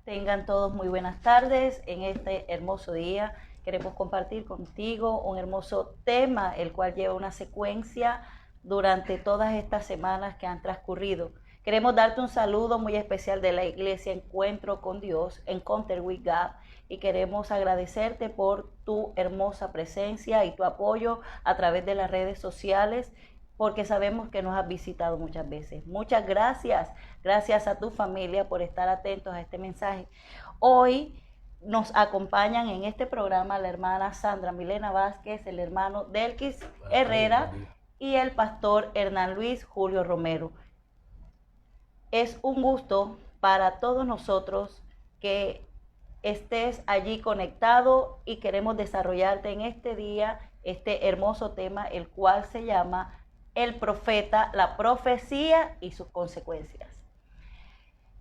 Tengan todos muy buenas tardes. En este hermoso día queremos compartir contigo un hermoso tema, el cual lleva una secuencia durante todas estas semanas que han transcurrido. Queremos darte un saludo muy especial de la Iglesia Encuentro con Dios, Encounter with God, y queremos agradecerte por tu hermosa presencia y tu apoyo a través de las redes sociales, porque sabemos que nos has visitado muchas veces. Muchas gracias, gracias a tu familia por estar atentos a este mensaje. Hoy nos acompañan en este programa la hermana Sandra Milena Vázquez, el hermano Delkis Herrera y el pastor Hernán Luis Julio Romero. Es un gusto para todos nosotros que estés allí conectado y queremos desarrollarte en este día este hermoso tema, el cual se llama el profeta, la profecía y sus consecuencias.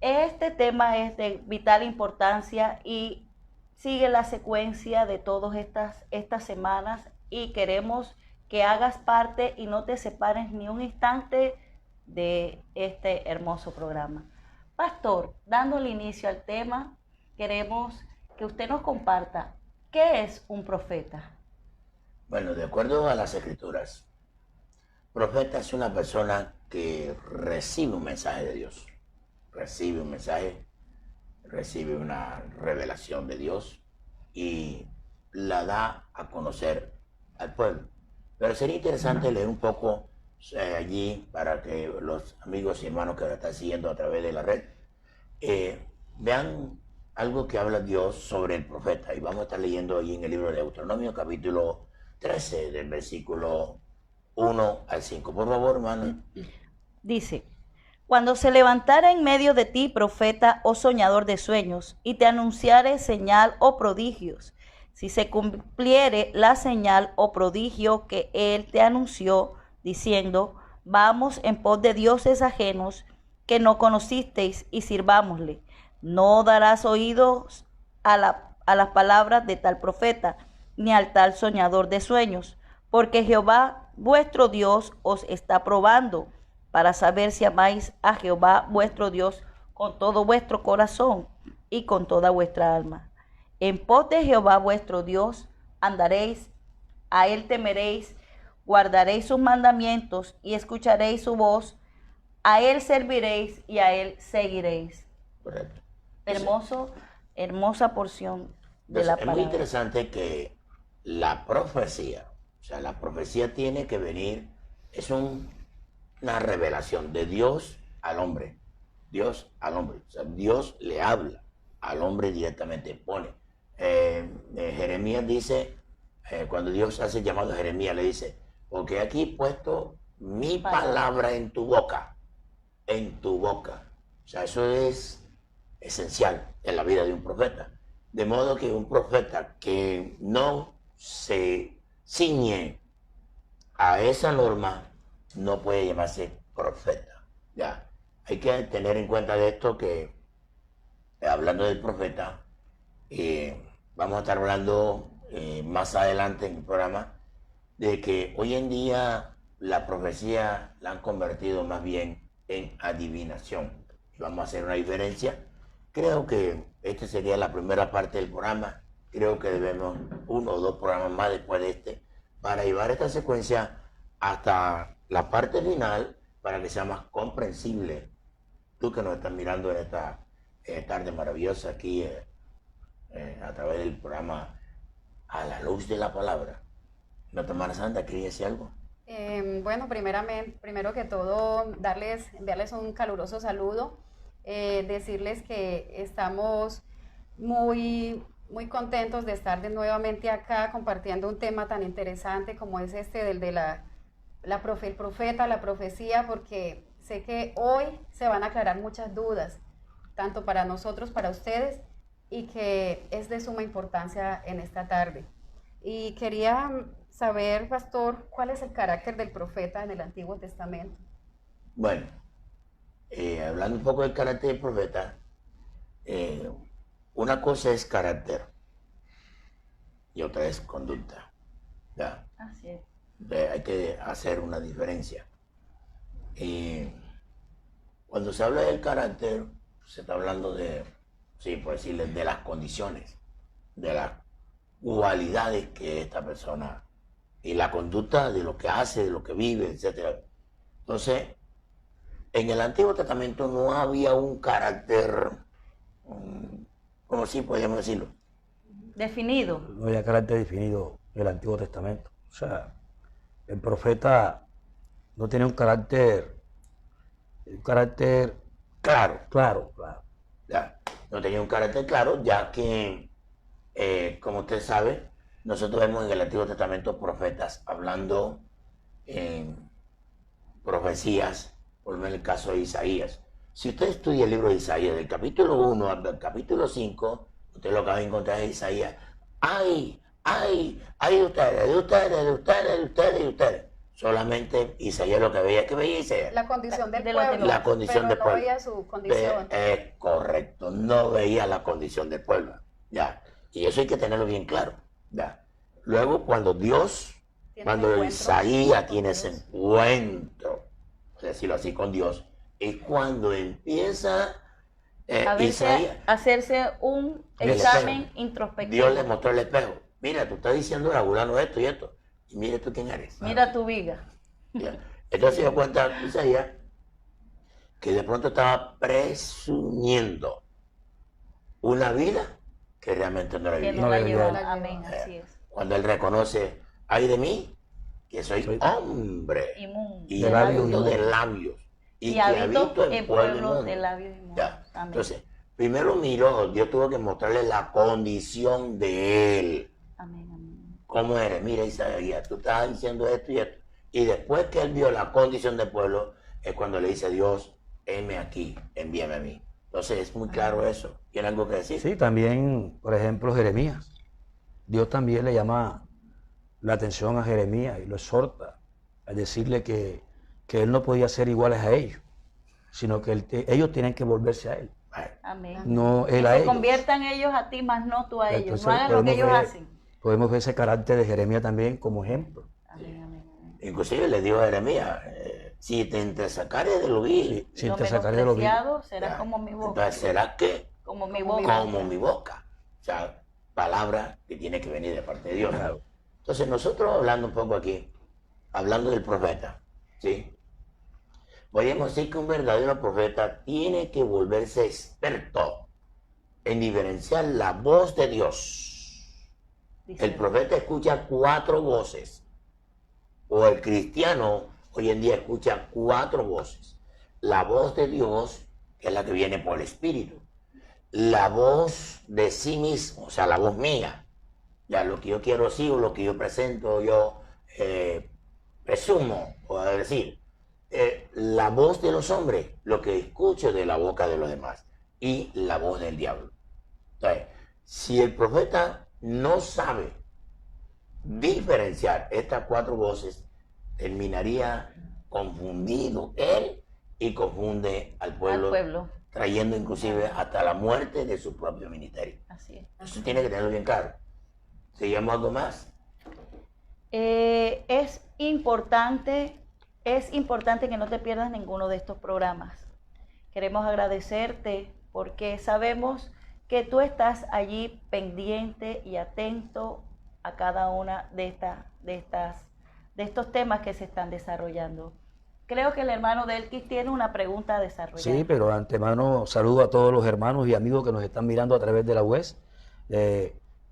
Este tema es de vital importancia y sigue la secuencia de todas estas semanas, y queremos que hagas parte y no te separes ni un instante de este hermoso programa. Pastor, dándole inicio al tema, queremos que usted nos comparta qué es un profeta. Bueno, de acuerdo a las Escrituras, profeta es una persona que recibe un mensaje de Dios, recibe un mensaje, recibe una revelación de Dios y la da a conocer al pueblo. Pero sería interesante leer un poco allí para que los amigos y hermanos que lo están siguiendo a través de la red vean algo que habla Dios sobre el profeta. Y vamos a estar leyendo allí en el libro de Deuteronomio, capítulo 13, del versículo 1 al 5. Por favor, hermano. Dice: cuando se levantara en medio de ti profeta o soñador de sueños, y te anunciare señal o prodigios, si se cumpliere la señal o prodigio que él te anunció, diciendo: vamos en pos de dioses ajenos que no conocisteis y sirvámosle, no darás oídos a las palabras de tal profeta, ni al tal soñador de sueños, porque Jehová vuestro Dios os está probando, para saber si amáis a Jehová vuestro Dios con todo vuestro corazón y con toda vuestra alma. En pos de Jehová vuestro Dios andaréis, a él temeréis, guardaréis sus mandamientos y escucharéis su voz, a él serviréis y a él seguiréis. Correcto. Hermoso, hermosa porción de la palabra. Es muy interesante que la profecía, o sea, la profecía tiene que venir, es una revelación de Dios al hombre. Dios al hombre. O sea, Dios le habla al hombre directamente, pone. Jeremías dice, cuando Dios hace llamado a Jeremías, le dice: porque aquí he puesto mi palabra en tu boca. En tu boca. O sea, eso es esencial en la vida de un profeta. De modo que un profeta que no se ciñe a esa norma no puede llamarse profeta. Ya, hay que tener en cuenta de esto que, hablando del profeta, vamos a estar hablando más adelante en el programa de que hoy en día la profecía la han convertido más bien en adivinación. Y vamos a hacer una diferencia. Creo que esta sería la primera parte del programa. Creo que debemos uno o dos programas más después de este para llevar esta secuencia hasta la parte final, para que sea más comprensible. Tú que nos estás mirando en esta tarde maravillosa aquí a través del programa A la Luz de la Palabra. ¿Nuestra hermana Sandra quería decir algo? Bueno, primero que todo, enviarles un caluroso saludo, decirles que estamos muy contentos de estar nuevamente acá compartiendo un tema tan interesante como es este del de el profeta, la profecía, porque sé que hoy se van a aclarar muchas dudas, tanto para nosotros, para ustedes, y que es de suma importancia en esta tarde. Y quería saber, pastor, ¿cuál es el carácter del profeta en el Antiguo Testamento? Bueno, hablando un poco del carácter del profeta, una cosa es carácter y otra es conducta. ¿Ya? Así es. Hay que hacer una diferencia. Cuando se habla del carácter, se está hablando de sí, por decirle, de las condiciones, de las cualidades que esta persona y la conducta de lo que hace, de lo que vive, etcétera. Entonces, en el Antiguo Testamento no había un carácter, como si podríamos decirlo. Definido. No había carácter definido en el Antiguo Testamento. O sea, el profeta no tenía un carácter Claro, claro. ya, no tenía un carácter claro, ya que, como usted sabe, nosotros vemos en el Antiguo Testamento profetas hablando en profecías, por ejemplo en el caso de Isaías. Si usted estudia el libro de Isaías, del capítulo 1 al capítulo 5, usted lo acaba de encontrar en Isaías. ¡Ay de ustedes! Solamente Isaías lo que veía, ¿qué veía Isaías? La condición del De los pueblo. La condición pero del no pueblo. veía su condición. Es correcto, no veía la condición del pueblo. Ya. Y eso hay que tenerlo bien claro. Ya. Luego, cuando Isaías tiene ese encuentro, por decirlo así, con Dios, es cuando empieza Isaías. Hacerse un El examen espejo. introspectivo. Dios le mostró el espejo. Mira, tú estás diciendo a fulano esto y esto. Y mire tú quién eres. Mira tu viga. Ya. Entonces se dio cuenta Isaías que de pronto estaba presumiendo una vida que realmente no la Que vivía. no la la llevó. llevó. Amén, así es. Cuando él reconoce, ay de mí, que soy hombre Inmundo. y De labios inmundo de inmundos. labios Y que habito en pueblo inmundo. de labios inmundos. Ya. Amén. Entonces, primero miró, Dios tuvo que mostrarle la condición de él. Amén, amén. ¿Cómo eres? Mira, Isaías, tú estás diciendo esto y esto. Y después que él vio la condición del pueblo, es cuando le dice a Dios, heme aquí, envíame a mí. Entonces es muy claro eso. ¿Tiene algo que decir? Sí, también, por ejemplo, Jeremías. Dios también le llama la atención a Jeremías y lo exhorta a decirle que él no podía ser iguales a ellos, sino que ellos tienen que volverse a él. Bueno, Amén. No Que él a se ellos. conviertan ellos a ti, más no tú a ellos. Entonces, No hagan lo que ellos hacen. Podemos ver ese carácter de Jeremías también como ejemplo. Amén, amén, amén. inclusive le dijo a Jeremías, si te entresacares de lo vil, Sin Lo te sacaré de lo vil. menospreciado será ya, como mi boca. entonces será que Como mi Como mi boca. como mi boca. O sea, palabra que tiene que venir de parte de Dios. Claro. Entonces nosotros hablando un poco aquí, hablando del profeta, ¿sí? Podríamos decir que un verdadero profeta tiene que volverse experto en diferenciar la voz de Dios. Dice El profeta escucha 4 voces, o el cristiano hoy en día escucha 4 voces. La voz de Dios, que es la que viene por el Espíritu. La voz de sí mismo, o sea, la voz mía. Ya lo que yo quiero decir o lo que yo presento, yo presumo, o decir. La voz de los hombres, lo que escucho de la boca de los demás, y la voz del diablo. Entonces, si el profeta no sabe diferenciar estas 4 voces, terminaría confundido él y confunde al al pueblo, pueblo. trayendo inclusive hasta la muerte de su propio ministerio. Así es. Eso tiene que tenerlo bien claro. ¿Seguimos algo más? Es importante que no te pierdas ninguno de estos programas. Queremos agradecerte porque sabemos que tú estás allí pendiente y atento a cada una de estos temas que se están desarrollando. Creo que el hermano Delkis tiene una pregunta a desarrollar. Sí, pero de antemano saludo a todos los hermanos y amigos que nos están mirando a través de la web.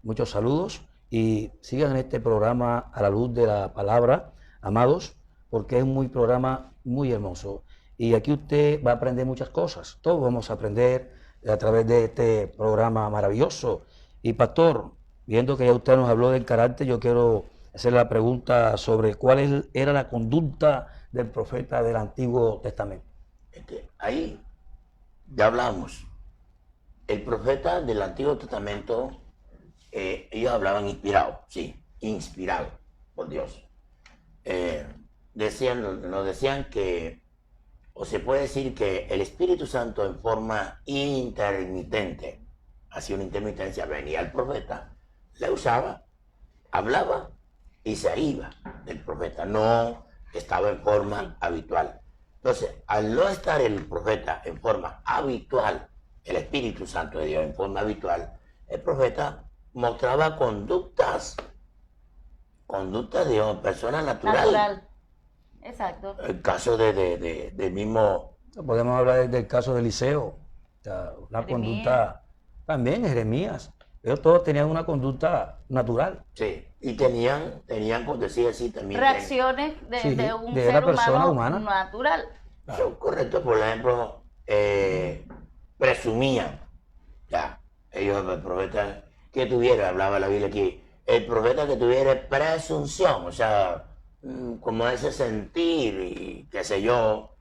Muchos saludos y sigan este programa a la luz de la palabra, amados, porque es un programa muy hermoso. Y aquí usted va a aprender muchas cosas. Todos vamos a aprender a través de este programa maravilloso. Y pastor, viendo que ya usted nos habló del carácter, yo quiero hacer la pregunta sobre cuál era la conducta del profeta del Antiguo Testamento. Ahí ya hablamos. El profeta del Antiguo Testamento, ellos hablaban inspirado, sí, inspirado por Dios. Nos decían que, o se puede decir que el Espíritu Santo en forma intermitente, hacía una intermitencia, venía el profeta, le usaba, hablaba y se iba del profeta, no estaba en forma habitual. Entonces, al no estar el profeta en forma habitual el Espíritu Santo de Dios en forma habitual, el profeta mostraba conductas de persona natural. Natural. Exacto. El caso del mismo, Podemos hablar del caso de Eliseo, o sea, una Jeremías. conducta también, Jeremías. Ellos todos tenían una conducta natural. sí, y tenían, por decir así, también Reacciones Sí, de un de ser la persona humano humana. natural. son correctos. Por ejemplo, presumían, ya, ellos, el profeta que tuviera, hablaba la Biblia aquí, el profeta que tuviera presunción, o sea, como ese sentir y qué sé yo,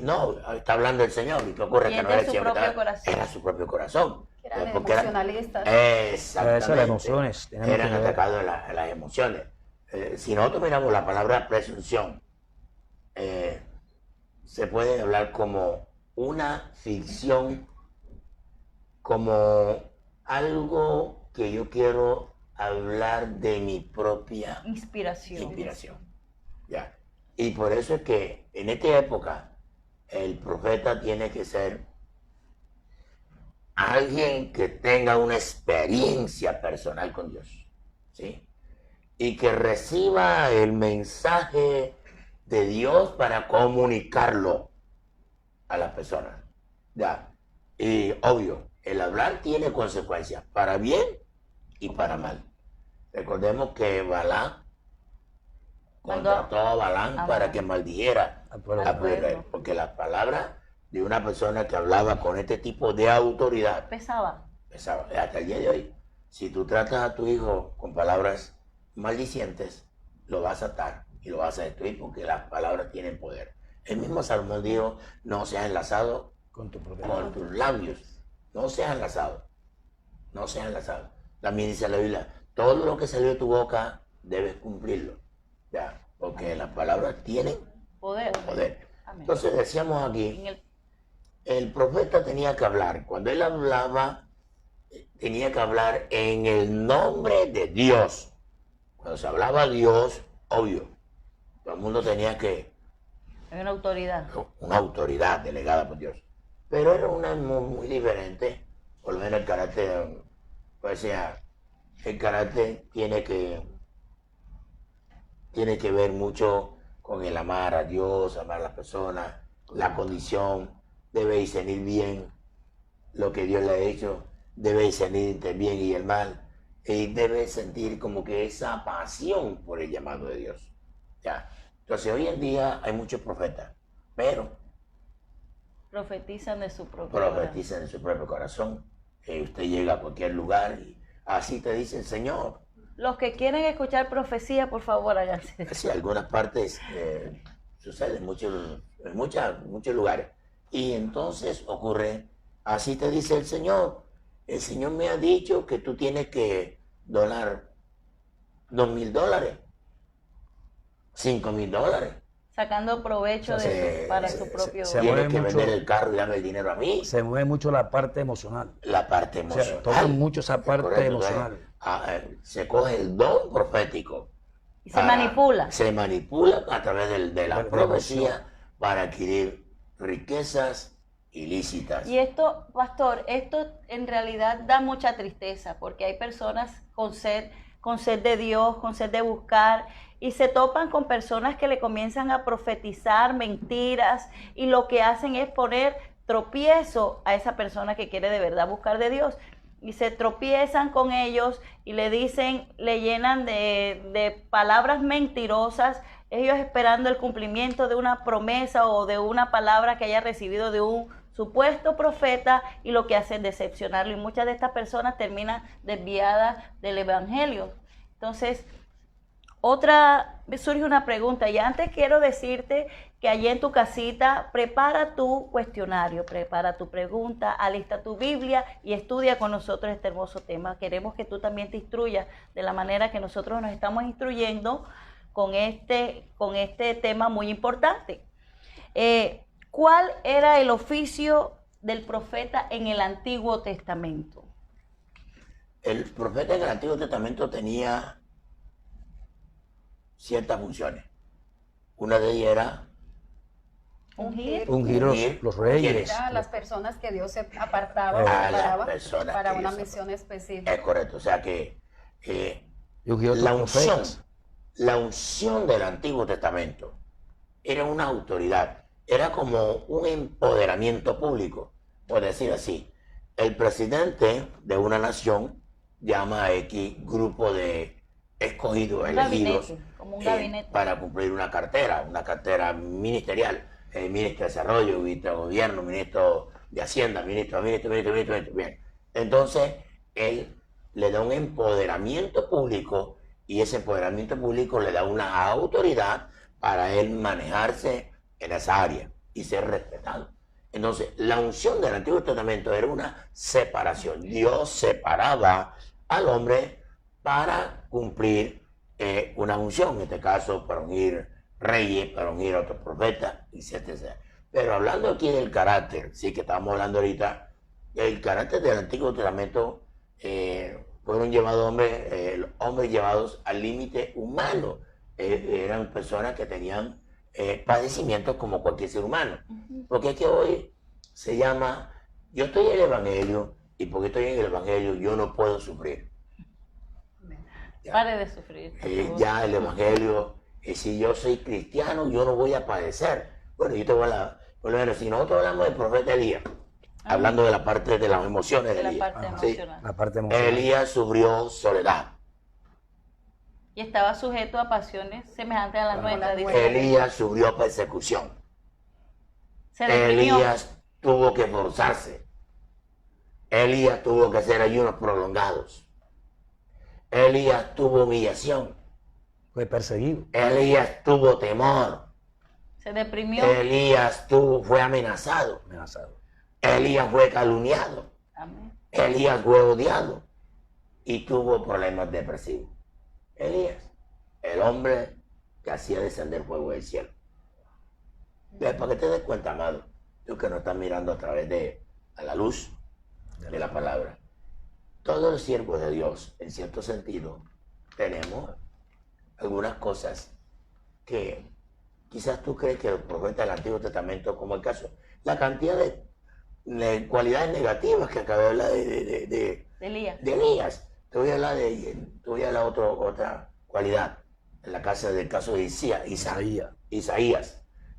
no, está hablando el Señor, y qué ocurre Y que es no de era su siempre, propio corazón. era su propio corazón. Que eran Porque eran- emocionalistas. Exactamente. Esas las emociones. tenemos Eran que ver. atacados a las emociones. Si nosotros miramos la palabra presunción, se puede hablar como una ficción, como algo que yo quiero hablar de mi propia Inspiración. inspiración. ¿Ya? Y por eso es que en esta época el profeta tiene que ser alguien que tenga una experiencia personal con Dios, ¿sí? Y que reciba el mensaje de Dios para comunicarlo a las personas. ¿Ya? Y obvio, el hablar tiene consecuencias, para bien y para mal. Recordemos que Balaam contrató a Balaam a para Balaam. que maldijera Al pueblo. al pueblo de Israel, porque las palabras de una persona que hablaba con este tipo de autoridad Pesaba. pesaba. Hasta el día de hoy, si tú tratas a tu hijo con palabras maldicientes, lo vas a atar y lo vas a destruir porque las palabras tienen poder. El mismo Salomón dijo, no seas enlazado Con tu propia con tus labios, no seas enlazado, no seas enlazado. También dice la Biblia, todo lo que salió de tu boca debes cumplirlo, ¿ya? Porque las palabras tienen Poder. poder. Amén. Entonces decíamos En aquí, el- el profeta tenía que hablar. Cuando él hablaba, tenía que hablar en el nombre de Dios. Cuando se hablaba Dios, obvio, todo el mundo tenía que, en una autoridad. una autoridad delegada por Dios. Pero era una muy diferente, por lo menos el carácter, pues sea, el carácter tiene que ver mucho con el amar a Dios, amar a las personas, la condición, debe discernir bien lo que Dios le ha hecho, debe discernir entre el bien y el mal, y debe sentir como que esa pasión por el llamado de Dios. ¿Ya? Entonces hoy en día hay muchos profetas, pero Profetizan de su propio profetizan en su propio corazón. Usted llega a cualquier lugar y así te dice el Señor. Los que quieren escuchar profecía, por favor, háganse. Así, algunas partes sucede en muchos lugares. Y entonces ocurre, así te dice el Señor me ha dicho que tú tienes que donar $2,000, $5,000. Sacando provecho para su propio... se Tienes mueve que mucho. vender el carro y dame el dinero a mí. Se mueve mucho la parte emocional. La parte O sea, emocional. tocan mucho esa parte Correcto, emocional. se coge el don profético. y se manipula. Se manipula a través de la De la profecía para adquirir riquezas ilícitas. Y esto, pastor, esto en realidad da mucha tristeza porque hay personas con sed de Dios, con sed de buscar, y se topan con personas que le comienzan a profetizar mentiras y lo que hacen es poner tropiezo a esa persona que quiere de verdad buscar de Dios. Y se tropiezan con ellos y le dicen, le llenan de palabras mentirosas, ellos esperando el cumplimiento de una promesa o de una palabra que haya recibido de un supuesto profeta, y lo que hace es decepcionarlo, y muchas de estas personas terminan desviadas del evangelio. Entonces, surge una pregunta, y antes quiero decirte que allí en tu casita prepara tu cuestionario, prepara tu pregunta, alista tu Biblia y estudia con nosotros este hermoso tema. Queremos que tú también te instruyas de la manera que nosotros nos estamos instruyendo con este tema muy importante. ¿Cuál era el oficio del profeta en el Antiguo Testamento? El profeta en el Antiguo Testamento tenía ciertas funciones. Una de ellas era Ungir. ungir los reyes. Era a las personas que Dios se apartaba, A las separaba personas para que una Dios misión es específica. correcto. O sea que Y ungió la otros unción, profetas. la unción del Antiguo Testamento era una autoridad, era como un empoderamiento público, por decir así. El presidente de una nación llama a X grupo de escogidos, Un elegidos, gabinete, como un gabinete. para cumplir una cartera ministerial, ministro de Desarrollo, ministro de Gobierno, ministro de Hacienda, ministro. Bien. Entonces, él le da un empoderamiento público y ese empoderamiento público le da una autoridad para él manejarse en esa área y ser respetado. Entonces, la unción del Antiguo Testamento era una separación. Dios separaba al hombre para cumplir una unción, en este caso para ungir reyes, para ungir a otros profetas, etc. Pero hablando aquí del carácter, sí que estamos hablando ahorita, el carácter del Antiguo Testamento fueron llevados hombres llevados al límite humano. Eran personas que tenían padecimientos como cualquier ser humano. Porque es que hoy se llama, yo estoy en el Evangelio y porque estoy en el Evangelio yo no puedo sufrir. Ya. Pare de sufrir. por favor. Ya el Evangelio, si yo soy cristiano yo no voy a padecer. Bueno, yo te voy a por lo menos, si nosotros hablamos del profeta Elías, hablando de la parte de las emociones de De la Elías. parte Sí. emocional. La parte emocional. Elías sufrió soledad. Y estaba sujeto a pasiones semejantes a las Como nuestras. las dice. nuestras. Elías sufrió persecución. Se deprimió. Elías tuvo que forzarse. Elías tuvo que hacer ayunos prolongados. Elías tuvo humillación. Fue perseguido. Elías tuvo temor. Se deprimió. Elías fue amenazado. Amenazado. Elías fue calumniado. Amén. Elías fue odiado y tuvo problemas depresivos. Elías, el hombre que hacía descender fuego del cielo. Entonces, para que te des cuenta, amado, tú que nos estás mirando a la luz de la palabra, todos los siervos de Dios, en cierto sentido, tenemos algunas cosas que quizás tú crees que los profetas del Antiguo Testamento, como el caso, la cantidad de cualidades negativas que acabé de hablar de Elías. Elías. Te voy a hablar otra cualidad en la casa del caso de Isaías.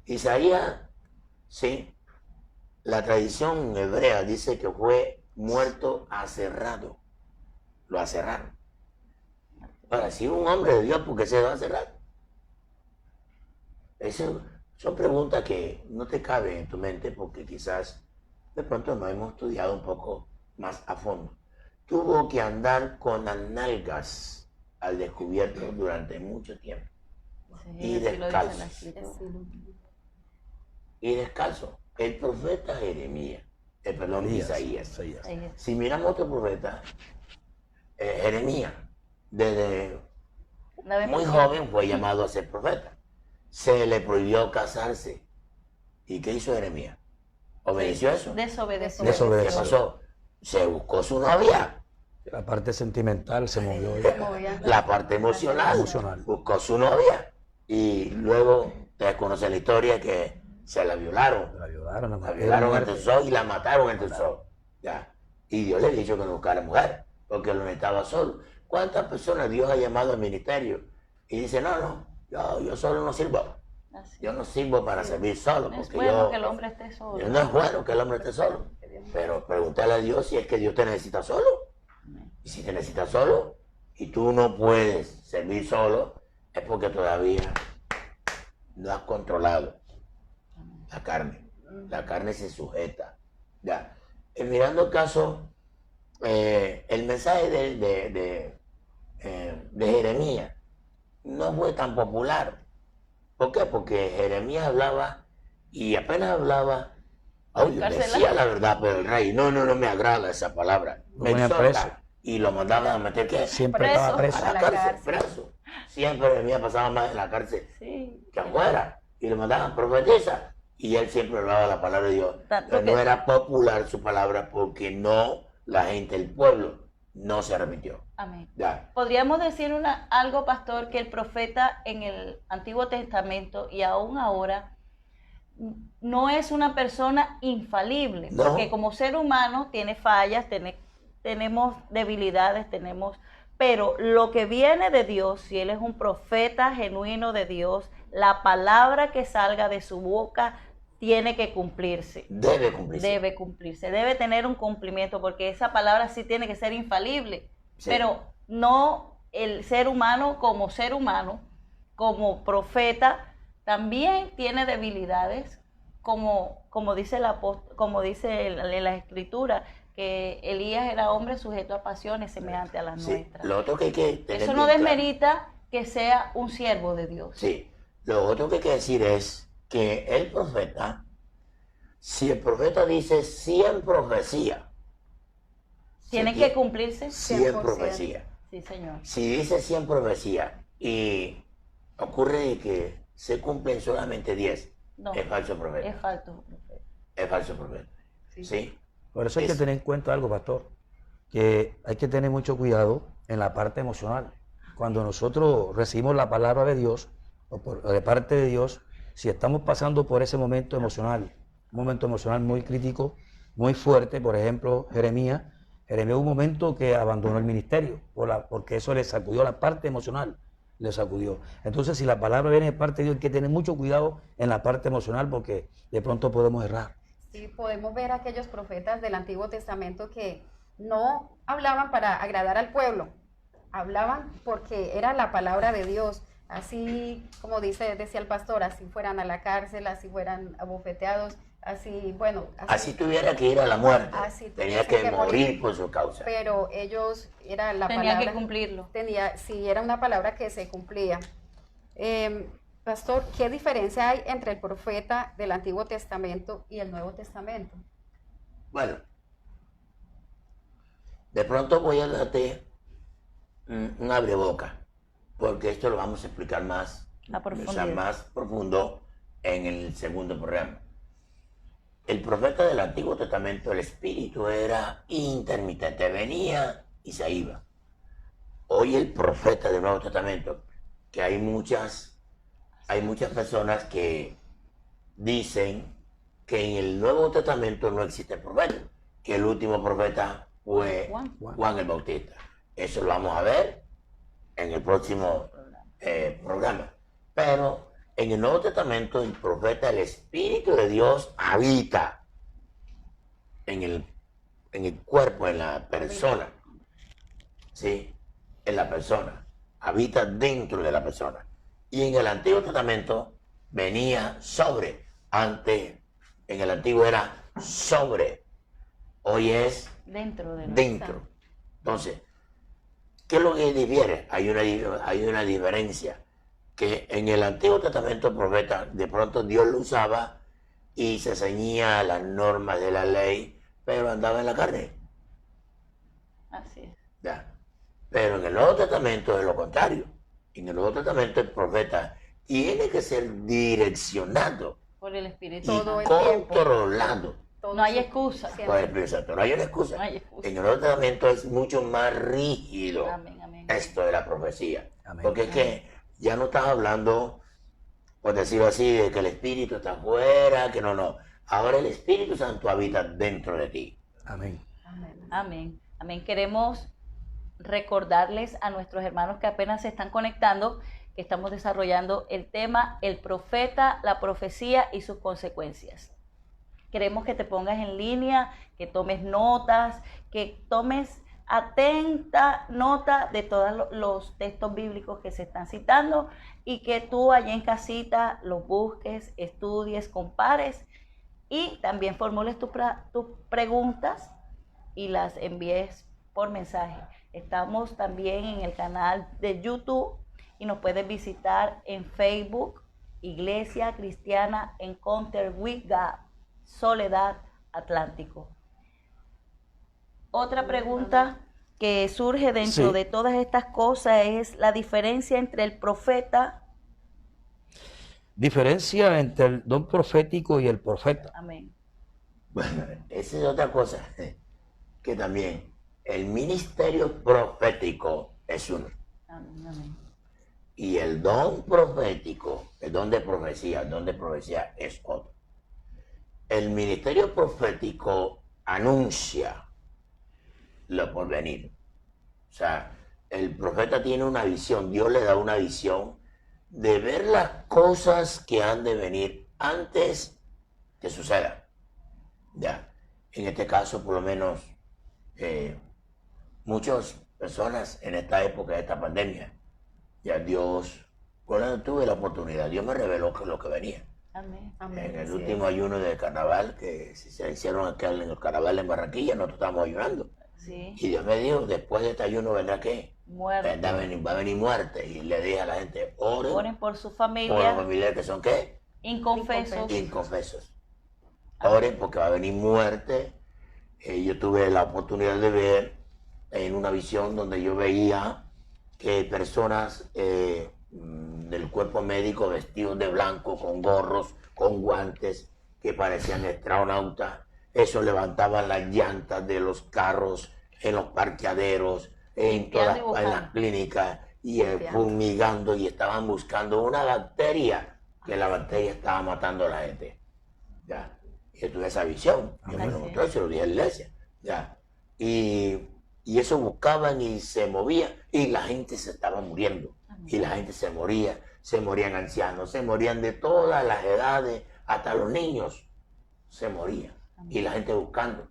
Isaías, sí, la tradición hebrea dice que fue muerto aserrado. Lo aserraron. Ahora, si un hombre de Dios, ¿por qué se va a aserrar? Son preguntas que no te caben en tu mente porque quizás de pronto no hemos estudiado un poco más a fondo. Tuvo que andar con las nalgas al descubierto durante mucho tiempo. Y así lo dice la descalzo. Escritura. Y descalzo. El profeta Jeremías, Isaías. Ahí es. Si miramos otro profeta, Jeremías, desde Una vez muy por- joven fue llamado a ser profeta. Se le prohibió casarse. ¿Y qué hizo Jeremías? ¿Obedeció eso? Desobedeció. Desobedeció. ¿Qué pasó? Se buscó su novia. La parte sentimental se movió. Se movía. La parte emocional. Buscó su novia. Y luego, ustedes conocen la historia que se la violaron. La violaron, La violaron en el sol y la mataron en el sol. Ya. Y Dios le dijo que no buscara mujer, porque lo necesitaba solo. ¿Cuántas personas Dios ha llamado al ministerio? Y dice, no, yo solo no sirvo. Así. Yo no sirvo para servir solo. No es Porque bueno yo, que el hombre esté solo. no es bueno que el hombre esté solo. Pero pregúntale a Dios si es que Dios te necesita solo. Y si te necesita solo y tú no puedes servir solo, es porque todavía no has controlado la carne. La carne se sujeta. Ya. Mirando el caso, el mensaje de Jeremías no fue tan popular. ¿Por qué? Porque Jeremías hablaba y apenas hablaba, decía la verdad, pero el rey, no me agrada esa palabra. Lo Me ponían exhorta, preso. y lo mandaban a meter ¿qué? Siempre Preso. estaba preso. A la cárcel, preso. Siempre Jeremías pasaba más en la cárcel Sí. que afuera. Y le mandaban profetiza. Y él siempre hablaba la palabra de Dios. Tanto Pero que- no era popular su palabra porque no, la gente, el pueblo, no se arrepintió. Amén. Ya. Podríamos decir algo, pastor, que el profeta en el Antiguo Testamento y aún ahora no es una persona infalible, No. porque como ser humano tiene fallas, tenemos debilidades, pero lo que viene de Dios, si Él es un profeta genuino de Dios, la palabra que salga de su boca tiene que cumplirse. Debe cumplirse. Debe cumplirse, debe tener un cumplimiento, porque esa palabra sí tiene que ser infalible, Sí. pero no el ser humano, como profeta, también tiene debilidades, como dice en la escritura, que Elías era hombre sujeto a pasiones semejantes a las Sí. nuestras. Lo otro que hay que tener Eso no bien claro. desmerita que sea un siervo de Dios. Sí, lo otro que hay que decir es que el profeta, si el profeta dice 100 profecías, Tienen que cumplirse. 100 100%. profecías. Sí, señor. Si dice 100 profecías y ocurre que se cumplen solamente 10, No, es falso profeta. es falso. Es falso profeta. Sí. ¿Sí? Por eso hay que tener en cuenta algo, pastor, que hay que tener mucho cuidado en la parte emocional. Cuando nosotros recibimos la palabra de Dios, de parte de Dios, si estamos pasando por ese momento emocional, un momento emocional muy crítico, muy fuerte, por ejemplo, Jeremías hubo un momento que abandonó el ministerio, porque eso le sacudió la parte emocional, le sacudió. Entonces, si la palabra viene de parte de Dios, hay que tener mucho cuidado en la parte emocional, porque de pronto podemos errar. Sí, podemos ver aquellos profetas del Antiguo Testamento que no hablaban para agradar al pueblo, hablaban porque era la palabra de Dios. Así como decía el pastor, así fueran a la cárcel, así fueran abofeteados, así, bueno. Así tuviera que ir a la muerte. Así Tenía tuviese que que morir. morir por su causa. Pero ellos, era la Tenía palabra. que cumplirlo. Sí, era una palabra que se cumplía. Pastor, ¿qué diferencia hay entre el profeta del Antiguo Testamento y el Nuevo Testamento? Bueno, de pronto voy a darte un abreboca, porque esto lo vamos a explicar más, A profundidad. más profundo en el segundo programa. El profeta del Antiguo Testamento, el espíritu era intermitente, venía y se iba. Hoy el profeta del Nuevo Testamento, que hay muchas personas que dicen que en el Nuevo Testamento no existe profeta, que el último profeta fue Juan el Bautista. Eso lo vamos a ver en el próximo programa. Pero en el Nuevo Testamento el profeta, el Espíritu de Dios habita en el cuerpo, en la persona. ¿Sí? En la persona. Habita dentro de la persona. Y en el Antiguo Testamento venía sobre. Antes, en el Antiguo era sobre. Hoy es Dentro de dentro. Entonces, ¿qué es lo que difiere? Hay una diferencia. Que en el Antiguo Testamento el profeta, de pronto Dios lo usaba y se ceñía a las normas de la ley, pero andaba en la carne. Así es. ¿Ya? Pero en el Nuevo Testamento es lo contrario. En el Nuevo Testamento el profeta tiene que ser direccionado Por el Espíritu. Todo y el tiempo. controlado Todo No hay su- excusa. siempre. por el Espíritu Santo. No hay una excusa. No hay excusa. En el Nuevo Testamento es mucho más rígido Amén, amén. esto de la profecía. Amén. Porque es que ya no estás hablando, por decirlo así, de que el Espíritu está afuera, que no. Ahora el Espíritu Santo habita dentro de ti. Amén. Amén. Amén. Amén. Queremos recordarles a nuestros hermanos que apenas se están conectando que estamos desarrollando el tema El profeta, la profecía y sus consecuencias. Queremos que te pongas en línea, que tomes notas, que tomes atenta nota de todos los textos bíblicos que se están citando y que tú allá en casita los busques, estudies, compares y también formules tus preguntas y las envíes por mensaje. Estamos también en el canal de YouTube y nos puedes visitar en Facebook, Iglesia Cristiana Encounter with God, Soledad Atlántico. Otra pregunta que surge dentro Sí. de todas estas cosas es la diferencia entre el profeta. Diferencia entre el don profético y el profeta. Amén. Bueno, esa es otra cosa, que también el ministerio profético es uno. Amén, amén. Y el don profético, el don de profecía es otro. el ministerio profético anuncia lo por venir. O sea, el profeta tiene una visión, Dios le da una visión de ver las cosas que han de venir antes que sucedan. Ya, en este caso, por lo menos, muchas personas en esta época de esta pandemia, ya Dios, cuando tuve la oportunidad, Dios me reveló lo que venía. Amén. Amén. En el Así último es. ayuno del carnaval, que se hicieron acá en el carnaval en Barranquilla, nosotros estábamos ayunando. Sí, Y Dios me dijo, después de este ayuno vendrá qué? muerte. Va a venir muerte. Y le dije a la gente, oren Oren por su por los familia, familiares que son qué? inconfesos. Inconfesos. Oren porque va a venir muerte. Yo tuve la oportunidad de ver en una visión donde yo veía que personas del cuerpo médico vestidos de blanco, con gorros, con guantes, que parecían astronautas. Eso levantaban las llantas de los carros en los parqueaderos, en Limpiando y en buscando. las clínicas, y Limpiando. fumigando, y estaban buscando una bacteria, que la bacteria estaba matando a la gente. Ya. Y yo tuve esa visión. Yo me lo Así mostré, se lo dije a la iglesia. Ya. Y eso buscaban y se movía, y la gente se estaba muriendo. Y la gente se morían ancianos, se morían de todas las edades, hasta los niños se morían. Y la gente buscando.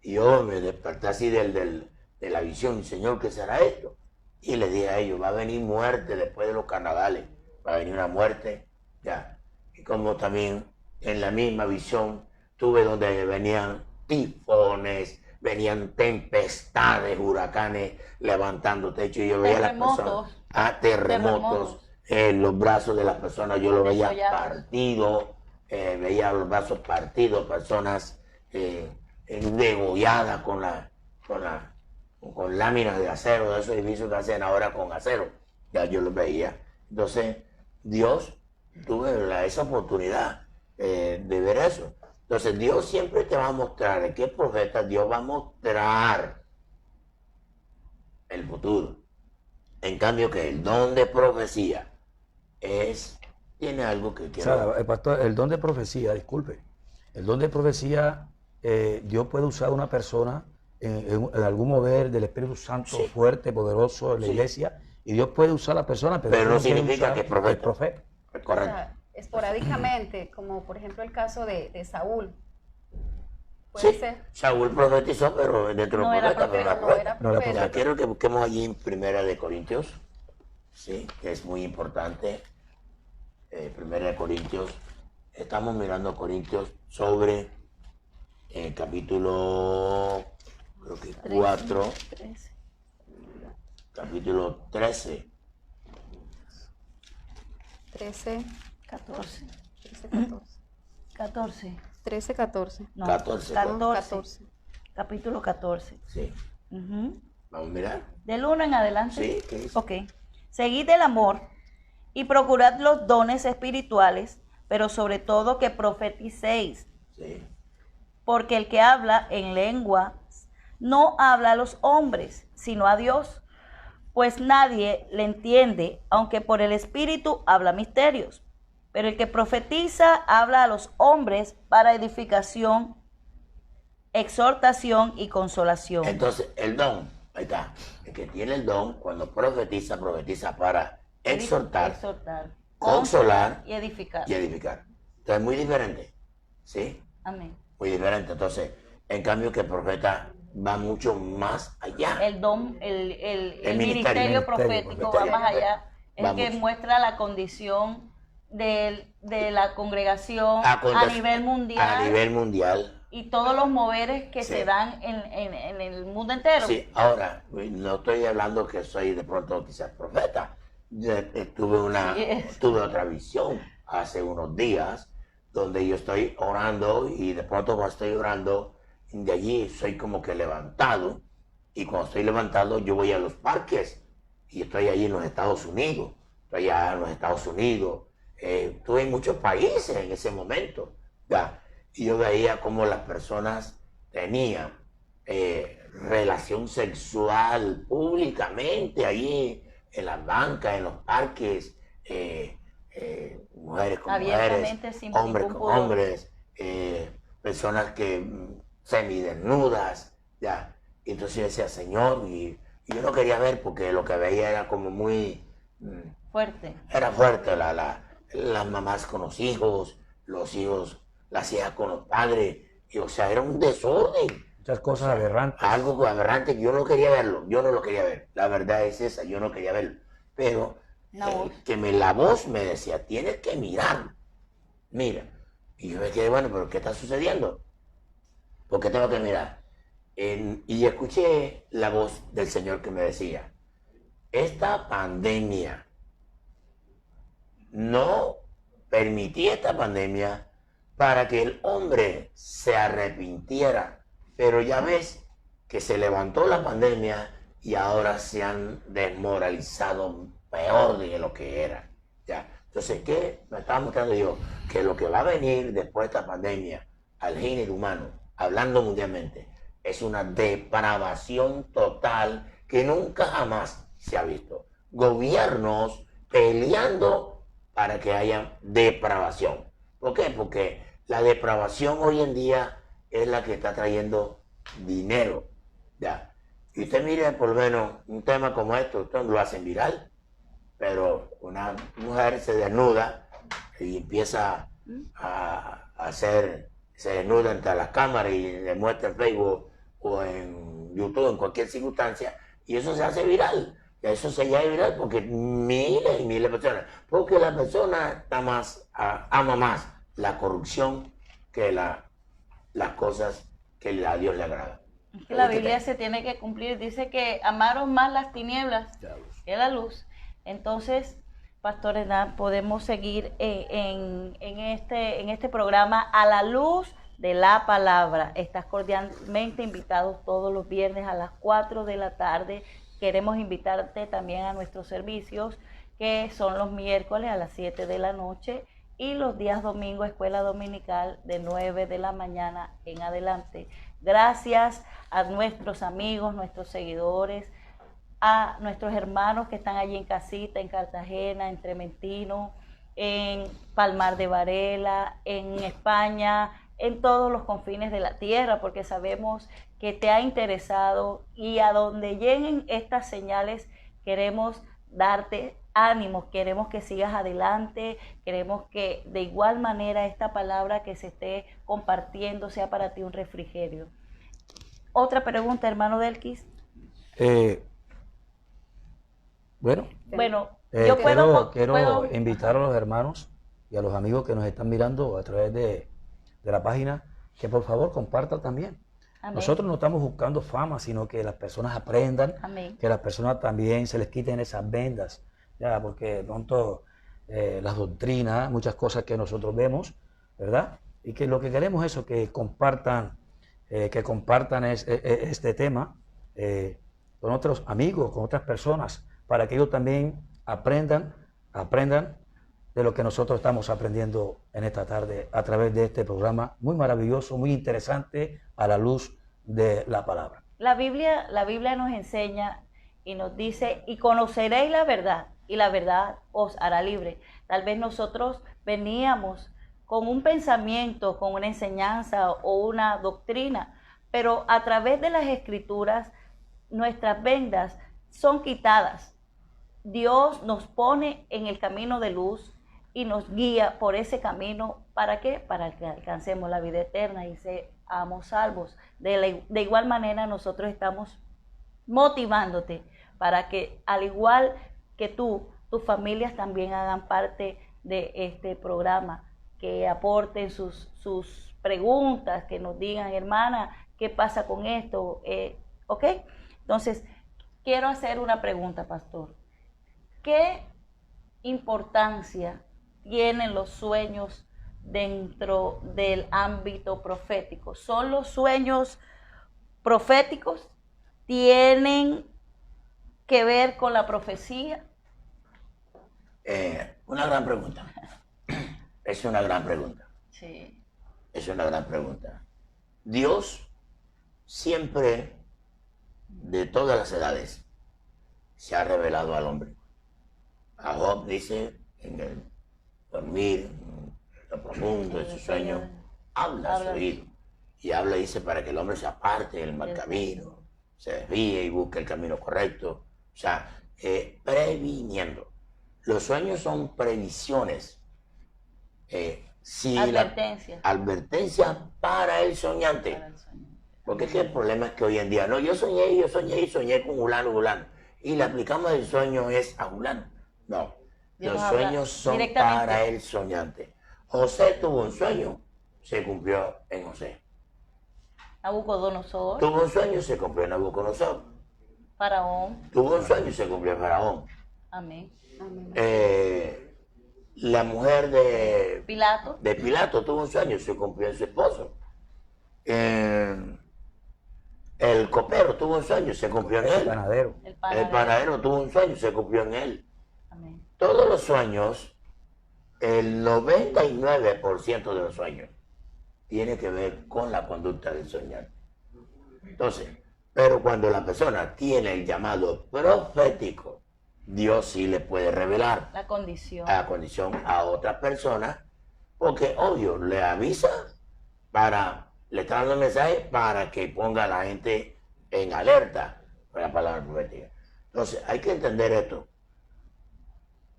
Y yo me desperté así de la visión, Señor, ¿qué será esto? Y le dije a ellos, va a venir muerte después de los carnavales, va a venir una muerte, ya. Y como también en la misma visión tuve donde venían tifones, venían tempestades, huracanes, levantando techo, y yo veía a las personas, terremotos, los brazos de las personas, yo lo veía Desollados. partidos, veía los brazos partidos, personas degolladas con láminas de acero, de esos edificios que hacen ahora con acero, ya yo los veía. Entonces, Dios, tuve esa oportunidad de ver eso. Entonces, Dios siempre te va a mostrar, ¿de qué profeta Dios va a mostrar el futuro? En cambio, que el don de profecía tiene algo que O quiero... sea, pastor, el don de profecía, disculpe, el don de profecía, Dios puede usar a una persona en algún mover del Espíritu Santo Sí. fuerte, poderoso en la Sí. iglesia, y Dios puede usar a la persona, pero, Pero no puede significa usar que es profeta. al profeta. O Correcto. sea, esporádicamente, como por ejemplo el caso de Saúl. Puede Sí, ser. Saúl profetizó, pero dentro de No los era profetas, pero no era No era profeta. No era profeta. Ya, quiero que busquemos allí en Primera de Corintios, sí, que es muy importante. Primera de Corintios, estamos mirando Corintios sobre el capítulo, creo que 4, 13. capítulo 13. 13, 14. 13, 14. 14. 13, 14. No, 14, 14. Capítulo 14. Sí, Ujú. vamos a mirar. Del 1 en adelante. Sí, ¿qué dice? Ok. Seguid el amor y procurad los dones espirituales, pero sobre todo que profeticéis, Sí, porque el que habla en lenguas no habla a los hombres, sino a Dios, pues nadie le entiende, aunque por el Espíritu habla misterios. Pero el que profetiza habla a los hombres para edificación, exhortación y consolación. entonces el don, ahí está. El que tiene el don, cuando profetiza, profetiza para exhortar, consolar y edificar. y edificar. Entonces es muy diferente, ¿sí? Amén. Muy diferente. Entonces, en cambio que el profeta va mucho más allá. El don, el ministerio profético va ministerio. más allá. Es Va que mucho. muestra la condición de la congregación A a nivel mundial. A nivel mundial. Y todos los moveres que Sí. se dan en el mundo entero. Sí, ahora, no estoy hablando que soy de pronto quizás profeta. Sí. Tuve otra visión hace unos días donde yo estoy orando, y de pronto cuando estoy orando, de allí soy como que levantado, y cuando estoy levantado yo voy a los parques y estoy allí en los Estados Unidos. Estoy allá en los Estados Unidos. Estuve en muchos países en ese momento. ¿Ya? Y yo veía cómo las personas tenían relación sexual públicamente allí en las bancas, en los parques, mujeres con mujeres, Abiertamente, sin hombres ningún con pudor. hombres, personas que semidesnudas, ya. Y entonces yo decía, Señor, y yo no quería ver porque lo que veía era como muy... Fuerte. Era fuerte, las mamás con los hijos, las hijas con los padres, y, o sea, era un desorden. Muchas cosas aberrantes. Algo aberrante que yo no quería verlo, yo no lo quería ver. La verdad es esa, yo no quería verlo. Pero la voz me decía, tienes que mirar, mira. Y yo me quedé, bueno, pero ¿qué está sucediendo? ¿Por qué tengo que mirar? Y escuché la voz del Señor que me decía, esta pandemia, no permití esta pandemia para que el hombre se arrepintiera, pero ya ves que se levantó la pandemia y ahora se han desmoralizado peor de lo que era. ¿Ya? Entonces, ¿qué me estaba mostrando yo? Que lo que va a venir después de esta pandemia al género humano, hablando mundialmente, es una depravación total que nunca jamás se ha visto. Gobiernos peleando para que haya depravación. ¿Por qué? Porque la depravación hoy en día es la que está trayendo dinero. ¿Ya? Y usted mire por lo menos un tema como esto, usted lo hacen viral, pero una mujer se desnuda y empieza a hacer, se desnuda entre las cámaras y le muestra en Facebook o en YouTube, en cualquier circunstancia, y eso se hace viral. Y eso se llama viral porque miles y miles de personas, porque la persona está ama más la corrupción que las cosas que a Dios le agrada. La Biblia se tiene que cumplir, dice que amaron más las tinieblas que la luz. Entonces, Pastor Hernán, podemos seguir en este programa a la luz de la palabra. Estás cordialmente invitado todos los viernes a las 4 de la tarde. Queremos invitarte también a nuestros servicios, que son los miércoles a las 7 de la noche y los días domingos, escuela dominical de 9 de la mañana en adelante. Gracias a nuestros amigos, nuestros seguidores, a nuestros hermanos que están allí en casita, en Cartagena, en Trementino, en Palmar de Varela, en España, en todos los confines de la tierra, porque sabemos que te ha interesado, y a donde lleguen estas señales queremos darte ánimos, queremos que sigas adelante, queremos que de igual manera esta palabra que se esté compartiendo sea para ti un refrigerio. Otra pregunta, hermano Delquis. Bueno, yo quiero invitar a los hermanos y a los amigos que nos están mirando a través de la página, que por favor compartan también. Amén. Nosotros no estamos buscando fama, sino que las personas aprendan, amén, que las personas también se les quiten esas vendas, ya, porque de pronto las doctrinas, muchas cosas que nosotros vemos, ¿verdad? Y que lo que queremos es eso, que compartan este tema con otros amigos, con otras personas, para que ellos también aprendan de lo que nosotros estamos aprendiendo en esta tarde a través de este programa muy maravilloso, muy interesante, a la luz de la palabra. La Biblia nos enseña y nos dice, y conoceréis la verdad, y la verdad os hará libre. Tal vez nosotros veníamos con un pensamiento, con una enseñanza o una doctrina, pero a través de las Escrituras nuestras vendas son quitadas. Dios nos pone en el camino de luz y nos guía por ese camino. ¿Para qué? Para que alcancemos la vida eterna y seamos salvos. De igual manera nosotros estamos motivándote para que, al igual que tú, tus familias también hagan parte de este programa, que aporten sus preguntas, que nos digan, hermana, ¿qué pasa con esto? ¿Ok? Entonces, quiero hacer una pregunta, pastor. ¿Qué importancia tienen los sueños dentro del ámbito profético? ¿Son los sueños proféticos? ¿Tienen que ver con la profecía? Una gran pregunta. Es una gran pregunta. Sí. Es una gran pregunta. Dios siempre, de todas las edades, se ha revelado al hombre. A Job dice, en el dormir, en lo profundo de su sueño, habla a su oído. Y habla, dice, para que el hombre se aparte del mal camino, se desvíe y busque el camino correcto. O sea, previniendo. Los sueños son previsiones. Advertencia. Advertencia para el soñante. Para el sueño. Porque es que el problema es que hoy en día, no, yo soñé y soñé con fulano. Y le aplicamos el sueño es a fulano. No, Dios los habla sueños son directamente. para el soñante. José tuvo un sueño, se cumplió en José. Nabucodonosor, Tuvo un sueño, se cumplió en Nabucodonosor. Faraón, Tuvo un sueño y se cumplió en Faraón. amén. Amén. La mujer de Pilato, Pilato tuvo un sueño y se cumplió en su esposo. El copero tuvo un sueño y se cumplió en El él. panadero. el El panadero, panadero tuvo un sueño y se cumplió en él. amén. Todos los sueños, el 99% de los sueños, tiene que ver con la conducta del soñante. Entonces, pero cuando la persona tiene el llamado profético, Dios sí le puede revelar La condición. a condición a otras personas, porque obvio, le avisa le está dando el mensaje para que ponga a la gente en alerta con la palabra profética. Entonces, hay que entender esto.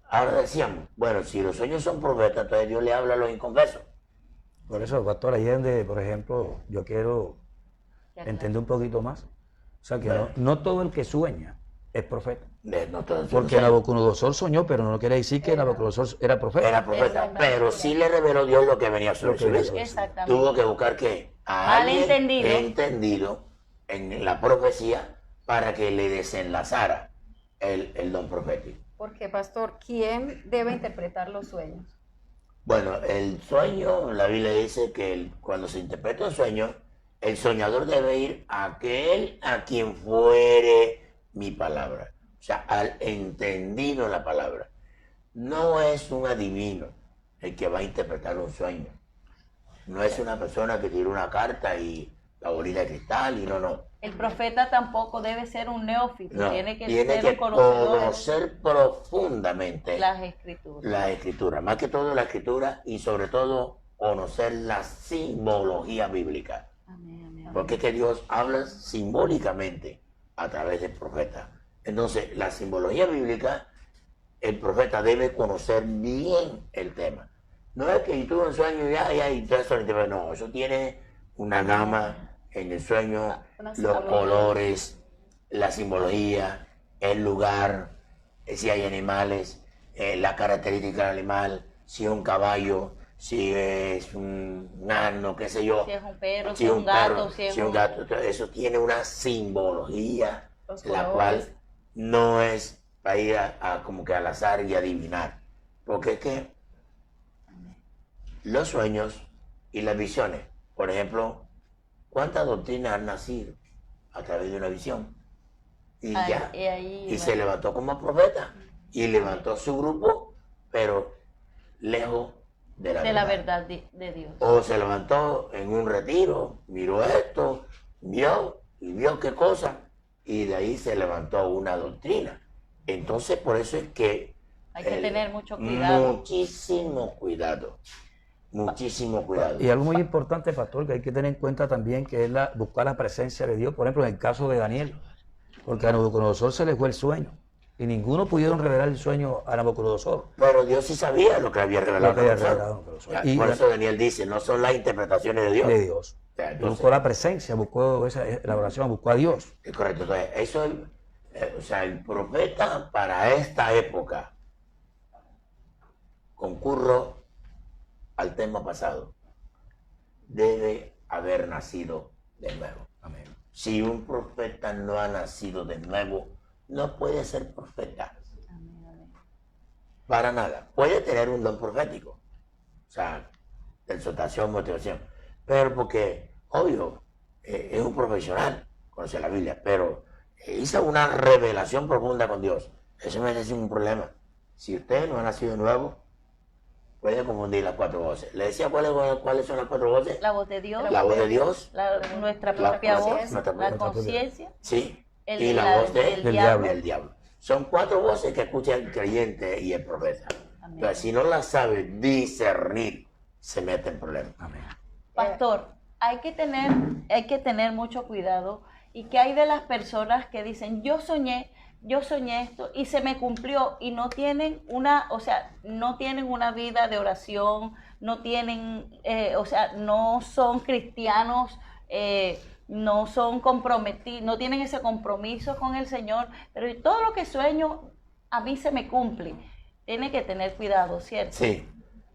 Ahora decíamos, bueno, si los sueños son profetas, entonces Dios le habla a los inconversos. Por eso, pastor Allende, por ejemplo, yo quiero Ya, claro. entender un poquito más. O sea, que no todo el que sueña es profeta. No todos son Porque sueños. Nabucodonosor soñó, pero no quiere decir que Nabucodonosor era profeta. Era profeta, Es la pero sí le reveló Dios lo que venía sobre Lo que su venía vida. sobre Exactamente. Tuvo que buscar ¿qué? A Mal alguien entendido. entendido en la profecía para que le desenlazara el don profético. Porque, pastor, ¿quién debe interpretar los sueños? Bueno, el sueño, la Biblia dice que cuando se interpreta un sueño, el soñador debe ir a aquel a quien fuere mi palabra. O sea, al entendido en la palabra. No es un adivino el que va a interpretar un sueño. No es una persona que tira una carta y la bolita de cristal y no. El profeta tampoco debe ser un neófito, No, tiene que tiene ser que un conocedor conocer profundamente de las escrituras. la escritura, más que todo la escritura y sobre todo conocer la simbología bíblica. Amén, amén. Porque es que Dios habla simbólicamente a través del profeta. Entonces, la simbología bíblica, el profeta debe conocer bien el tema. No es que yo tuve un sueño y todo eso, no, eso tiene una gama en el sueño, Una los simbología. colores, la simbología, el lugar, si hay animales, la característica del animal, si es un caballo, si es un asno, qué sé yo. Si es un perro, Si si es es un gato, perro, si es si es un gato, todo eso tiene una simbología, Los la colores. cual no es para ir como que al azar y adivinar. Porque es que los sueños y las visiones, por ejemplo, ¿cuántas doctrinas han nacido a través de una visión? Y Ahí- ya. y ahí, Y bueno. se levantó como profeta y levantó su grupo, pero lejos de la de la verdad. verdad de Dios. O se levantó en un retiro, miró esto, vio qué cosa, y de ahí se levantó una doctrina. Entonces, por eso es que Hay que tener mucho cuidado. Muchísimo cuidado. Y algo muy importante, pastor, que hay que tener en cuenta también, que es buscar la presencia de Dios. Por ejemplo, en el caso de Daniel, porque a Nabucodonosor se le fue el sueño, y ninguno pudieron revelar el sueño a Nabucodonosor. Pero Dios sí sabía lo que había revelado. Lo que había a Nabucodonosor. revelado a Nabucodonosor. Ya, Y por eso Daniel dice, no son las interpretaciones de Dios. de Dios. Ya, Y entonces, buscó la presencia, buscó la oración, buscó a Dios. es correcto. Entonces, eso es, o sea, el profeta para esta época, concurro al tema pasado, debe haber nacido de nuevo. Amén. Si un profeta no ha nacido de nuevo, no puede ser profeta. Amén, amén. Para nada. Puede tener un don profético. O sea, de exhortación, motivación. Pero porque, obvio, es un profesional, conoce la Biblia, pero hizo una revelación profunda con Dios. Eso no es un problema. Si usted no ha nacido de nuevo, puede confundir las cuatro voces. ¿Le decía cuáles son las cuatro voces? La voz de Dios, La voz de Dios, nuestra La propia voz, nuestra la propia conciencia, sí, el- y la la- voz del del diablo. del diablo. Son cuatro voces que escucha el creyente y el profeta. Amén. Entonces, si no las sabe discernir, se mete en problemas. Amén. Pastor, hay que tener mucho cuidado. ¿Y qué hay de las personas que dicen, yo soñé esto y se me cumplió, y no tienen no tienen una vida de oración, no tienen, no son cristianos, no son comprometidos, no tienen ese compromiso con el Señor, pero todo lo que sueño a mí se me cumple? Tiene que tener cuidado, ¿cierto? Sí,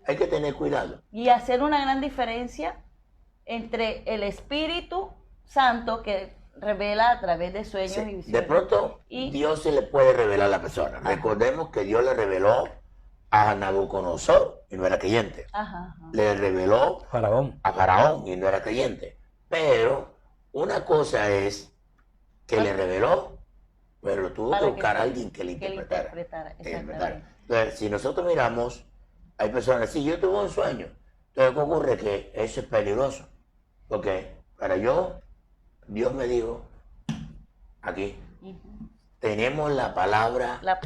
hay que tener cuidado. Y hacer una gran diferencia entre el Espíritu Santo que revela a través de sueños y visiones. De pronto, Dios se le puede revelar a la persona. Ajá. Recordemos que Dios le reveló a Nabucodonosor y no era creyente. Ajá. Le reveló a Faraón y no era creyente. Pero una cosa es que le reveló, pero tuvo que buscar a alguien que le interpretara. Entonces, si nosotros miramos, hay personas, si yo tuve un sueño, entonces ¿qué ocurre? Que eso es peligroso. Porque Dios me dijo, aquí, tenemos la palabra, la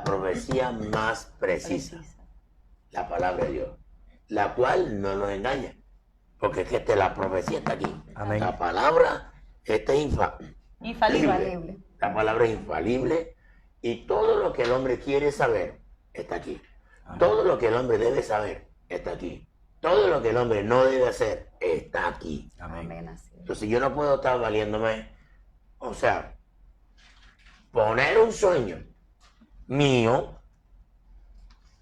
profecía más precisa, la palabra de Dios, la cual no nos engaña, porque es que la profecía está aquí. Amén. La palabra es infalible. La palabra es infalible, y todo lo que el hombre quiere saber está aquí. Amén. Todo lo que el hombre debe saber está aquí. Todo lo que el hombre no debe hacer está aquí. Amén. Entonces yo no puedo estar valiéndome, poner un sueño mío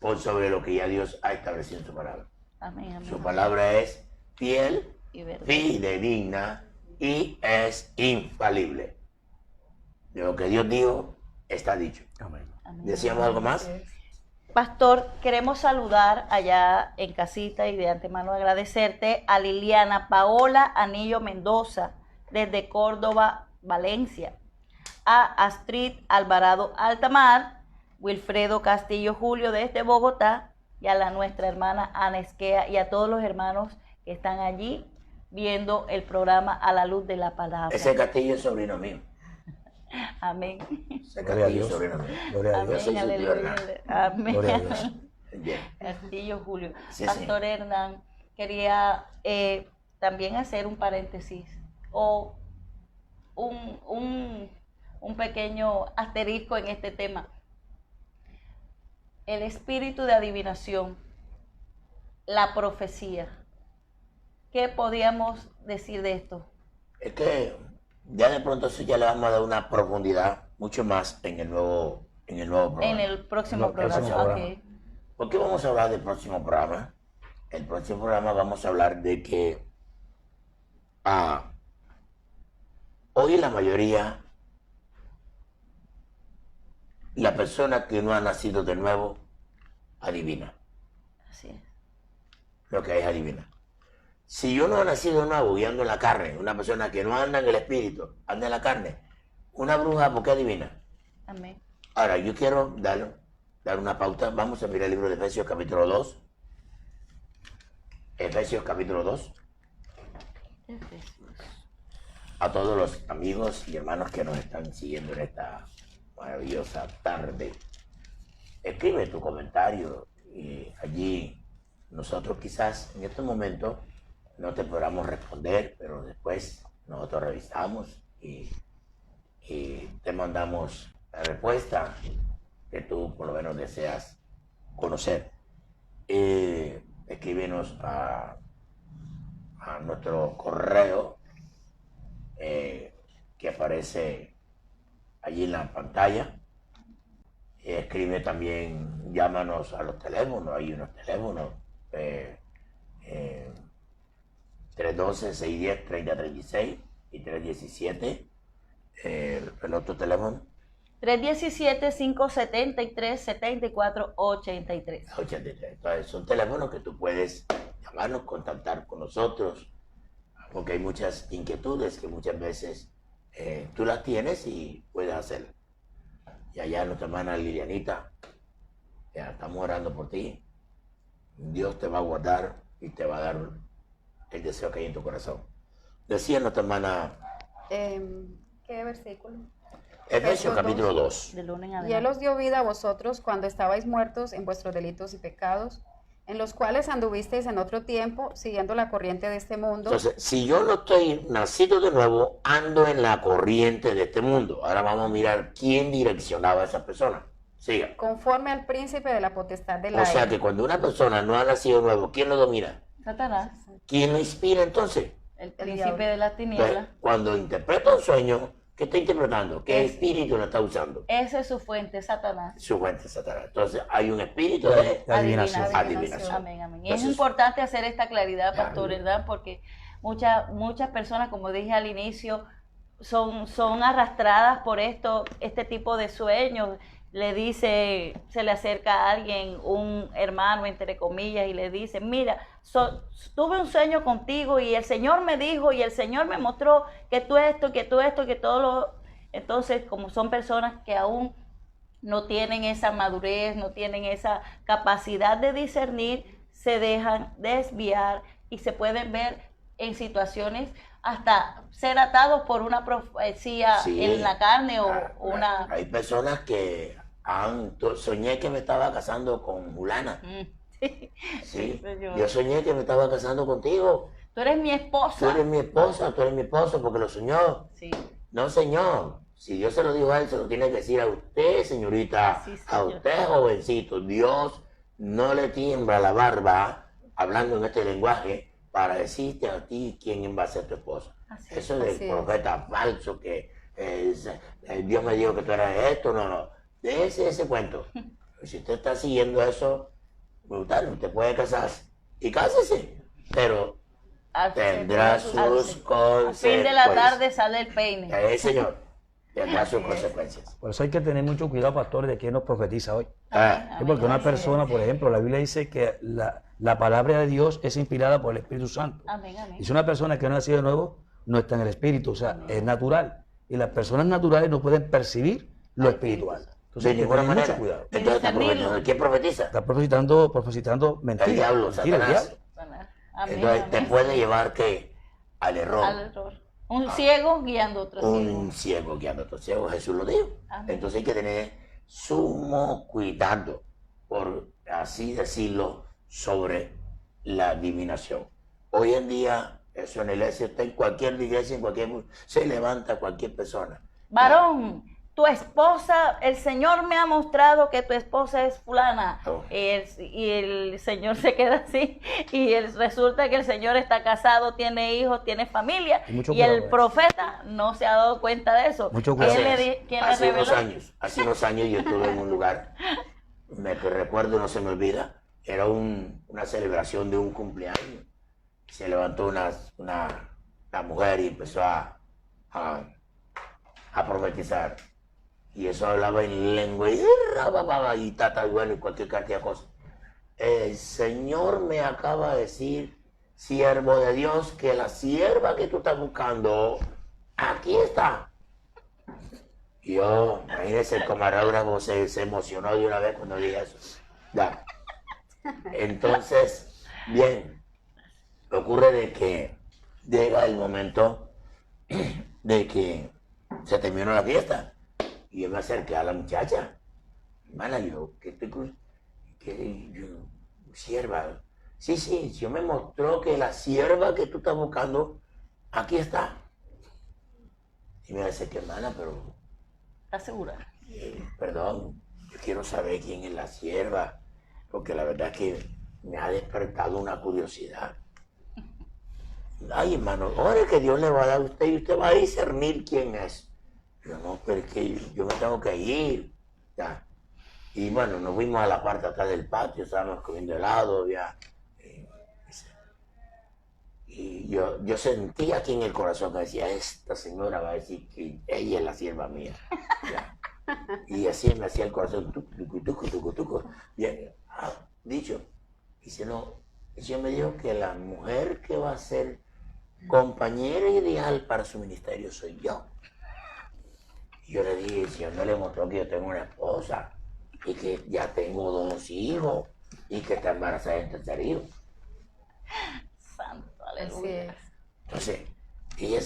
por sobre lo que ya Dios ha establecido en su palabra. Amén. Su palabra es fiel, fidedigna y es infalible. De lo que Dios dijo, está dicho. Amén. ¿Decíamos algo más? Pastor, queremos saludar allá en casita y de antemano agradecerte a Liliana Paola Anillo Mendoza desde Córdoba, Valencia, a Astrid Alvarado Altamar, Wilfredo Castillo Julio desde Bogotá, y a nuestra hermana Ana Esquea, y a todos los hermanos que están allí viendo el programa A la Luz de la Palabra. Ese Castillo es sobrino mío. Amén. Gloria a Dios. Gloria a Dios. Amén. Gloria a Dios. Castillo Julio. Sí, Pastor Hernán, quería también hacer un paréntesis o un pequeño asterisco en este tema. El espíritu de adivinación, la profecía. ¿Qué podríamos decir de esto? Es que ya de pronto eso ya le vamos a dar una profundidad mucho más en el nuevo programa. En el próximo programa. Okay. ¿Por qué vamos a hablar del próximo programa? El próximo programa vamos a hablar de que hoy la mayoría, la persona que no ha nacido de nuevo, adivina. Así es. Lo que es adivina. Si yo no he nacido de nuevo y ando en la carne, una persona que no anda en el espíritu, anda en la carne, una bruja, ¿por qué adivina? Amén. Ahora, yo quiero dar una pauta. Vamos a mirar el libro de Efesios capítulo 2. Efesios capítulo 2. A todos los amigos y hermanos que nos están siguiendo en esta maravillosa tarde, escribe tu comentario y allí nosotros quizás en este momento no te podamos responder, pero después nosotros revisamos y te mandamos la respuesta que tú por lo menos deseas conocer. Escríbenos a nuestro correo que aparece allí en la pantalla. Escribe también, llámanos a los teléfonos, hay unos teléfonos 312-610-3036 y 317, el otro teléfono 317-573-7483. Entonces son teléfonos que tú puedes llamarnos, contactar con nosotros, porque hay muchas inquietudes que muchas veces tú las tienes y puedes hacerlo. Y allá nuestra hermana Lilianita, ya estamos orando por ti. Dios te va a guardar y te va a dar el deseo que hay en tu corazón. Decía nuestra hermana... ¿Qué versículo? Efesios capítulo 2. Y Él os dio vida a vosotros cuando estabais muertos en vuestros delitos y pecados, en los cuales anduvisteis en otro tiempo, siguiendo la corriente de este mundo. Entonces, si yo no estoy nacido de nuevo, ando en la corriente de este mundo. Ahora vamos a mirar quién direccionaba a esa persona. Siga. Conforme al príncipe de la potestad del O aire. sea que cuando una persona no ha nacido de nuevo, ¿quién lo domina? Satanás, ¿Quién lo inspira entonces? el diablo. príncipe de la Entonces, tiniebla. cuando interpreta un sueño, ¿qué está interpretando? ¿Qué espíritu lo está usando? Esa es su fuente, Satanás. Su fuente Satanás. Entonces hay un espíritu de Adivinación. adivinación. Amén, amén. Y es Entonces, importante hacer esta claridad, Claro. pastor, ¿verdad? Porque muchas personas, como dije al inicio, son arrastradas por este tipo de sueños. Se le acerca a alguien, un hermano, entre comillas, y le dice, mira, tuve un sueño contigo y el Señor me dijo y el Señor me mostró que tú esto, que todo lo... Entonces, como son personas que aún no tienen esa madurez, no tienen esa capacidad de discernir, se dejan desviar y se pueden ver en situaciones hasta ser atados por una profecía Sí. en la carne o una... Hay personas que soñé que me estaba casando con Julana. Sí, Sí. señor. Yo soñé que me estaba casando contigo. Tú eres mi Tú esposa. eres mi esposa, tú eres mi esposo porque lo soñó. Sí, No, señor. Si Dios se lo dijo a él, se lo tiene que decir a usted, señorita, Sí, a señor. usted, jovencito. Dios no le tiembla la barba hablando en este lenguaje para decirte a ti quién va a ser tu esposa. así Eso así del es. profeta falso que Dios me dijo que tú eras esto, no. Déjese ese cuento. Si usted está siguiendo eso, brutal, usted puede casarse y cásese, pero tendrá sus Al fin de la consecuencias. tarde sale el peine. Señor, tendrá sus consecuencias. Por eso hay que tener mucho cuidado, pastor, de quién nos profetiza hoy. Ah, Sí, porque una persona, por ejemplo, la Biblia dice que la palabra de Dios es inspirada por el Espíritu Santo. Amén, amén. Y si una persona que no ha nacido de nuevo, no está en el Espíritu, o sea, es natural. Y las personas naturales no pueden percibir lo espiritual. Entonces de hay que ninguna tener manera. mucho cuidado. Entonces está Discernirlo. profetizando. ¿Quién profetiza? Está profetizando mentiras. El diablo, Mentira, el Satanás. diablo. Amén, Entonces te amén. puede llevar ¿qué? Al error. Al error. Un ciego guiando a otro ciego. Un ciego guiando a otro ciego, Jesús lo dijo. Amén. Entonces hay que tener sumo cuidado, por así decirlo, sobre la adivinación. Hoy en día, eso en la iglesia, está en cualquier iglesia, se levanta cualquier persona. Varón, tu esposa, el Señor me ha mostrado que tu esposa es fulana. Oh. Y el Señor se queda así. Y resulta que el Señor está casado, tiene hijos, tiene familia. Y mucho Y cuidado el con profeta no se ha dado cuenta de eso. Mucho ¿Quién cuidado. quién le Hace unos reveló? hace unos años yo estuve en un lugar, que recuerdo, no se me olvida, era una celebración de un cumpleaños. Se levantó una mujer y empezó a profetizar. Y eso hablaba en lengua y tata, bueno, y cualquier cantidad de cosas. El Señor me acaba de decir, siervo de Dios, que la sierva que tú estás buscando, aquí está. Y yo, imagínese, el camarógrafo se emocionó de una vez cuando dije eso. Ya. Entonces, bien, ocurre de que llega el momento de que se terminó la fiesta. Y yo me acerqué a la muchacha. Hermana, sierva. Sí, yo me mostró que la sierva que tú estás buscando, aquí está. Y me dice que hermana, pero ¿Estás segura? perdón, yo quiero saber quién es la sierva, porque la verdad es que me ha despertado una curiosidad. Ay, hermano, ahora que Dios le va a dar a usted y usted va a discernir quién es. Yo no, pero es que yo me tengo que ir. Ya. Y bueno, nos fuimos a la parte atrás del patio, estábamos comiendo helado, ya. Y yo sentía aquí en el corazón que decía, esta señora va a decir que ella es la sierva mía. Ya. Y así me hacía el corazón, tucu. Bien, dicho. Dice, no, el Señor me dijo que la mujer que va a ser compañera ideal para su ministerio soy yo. Y yo le dije, el Señor no le mostró que yo tengo una esposa y que ya tengo 2 hijos y que está embarazada del tercer hijo. Santo, Así aleluya. es. Entonces, ella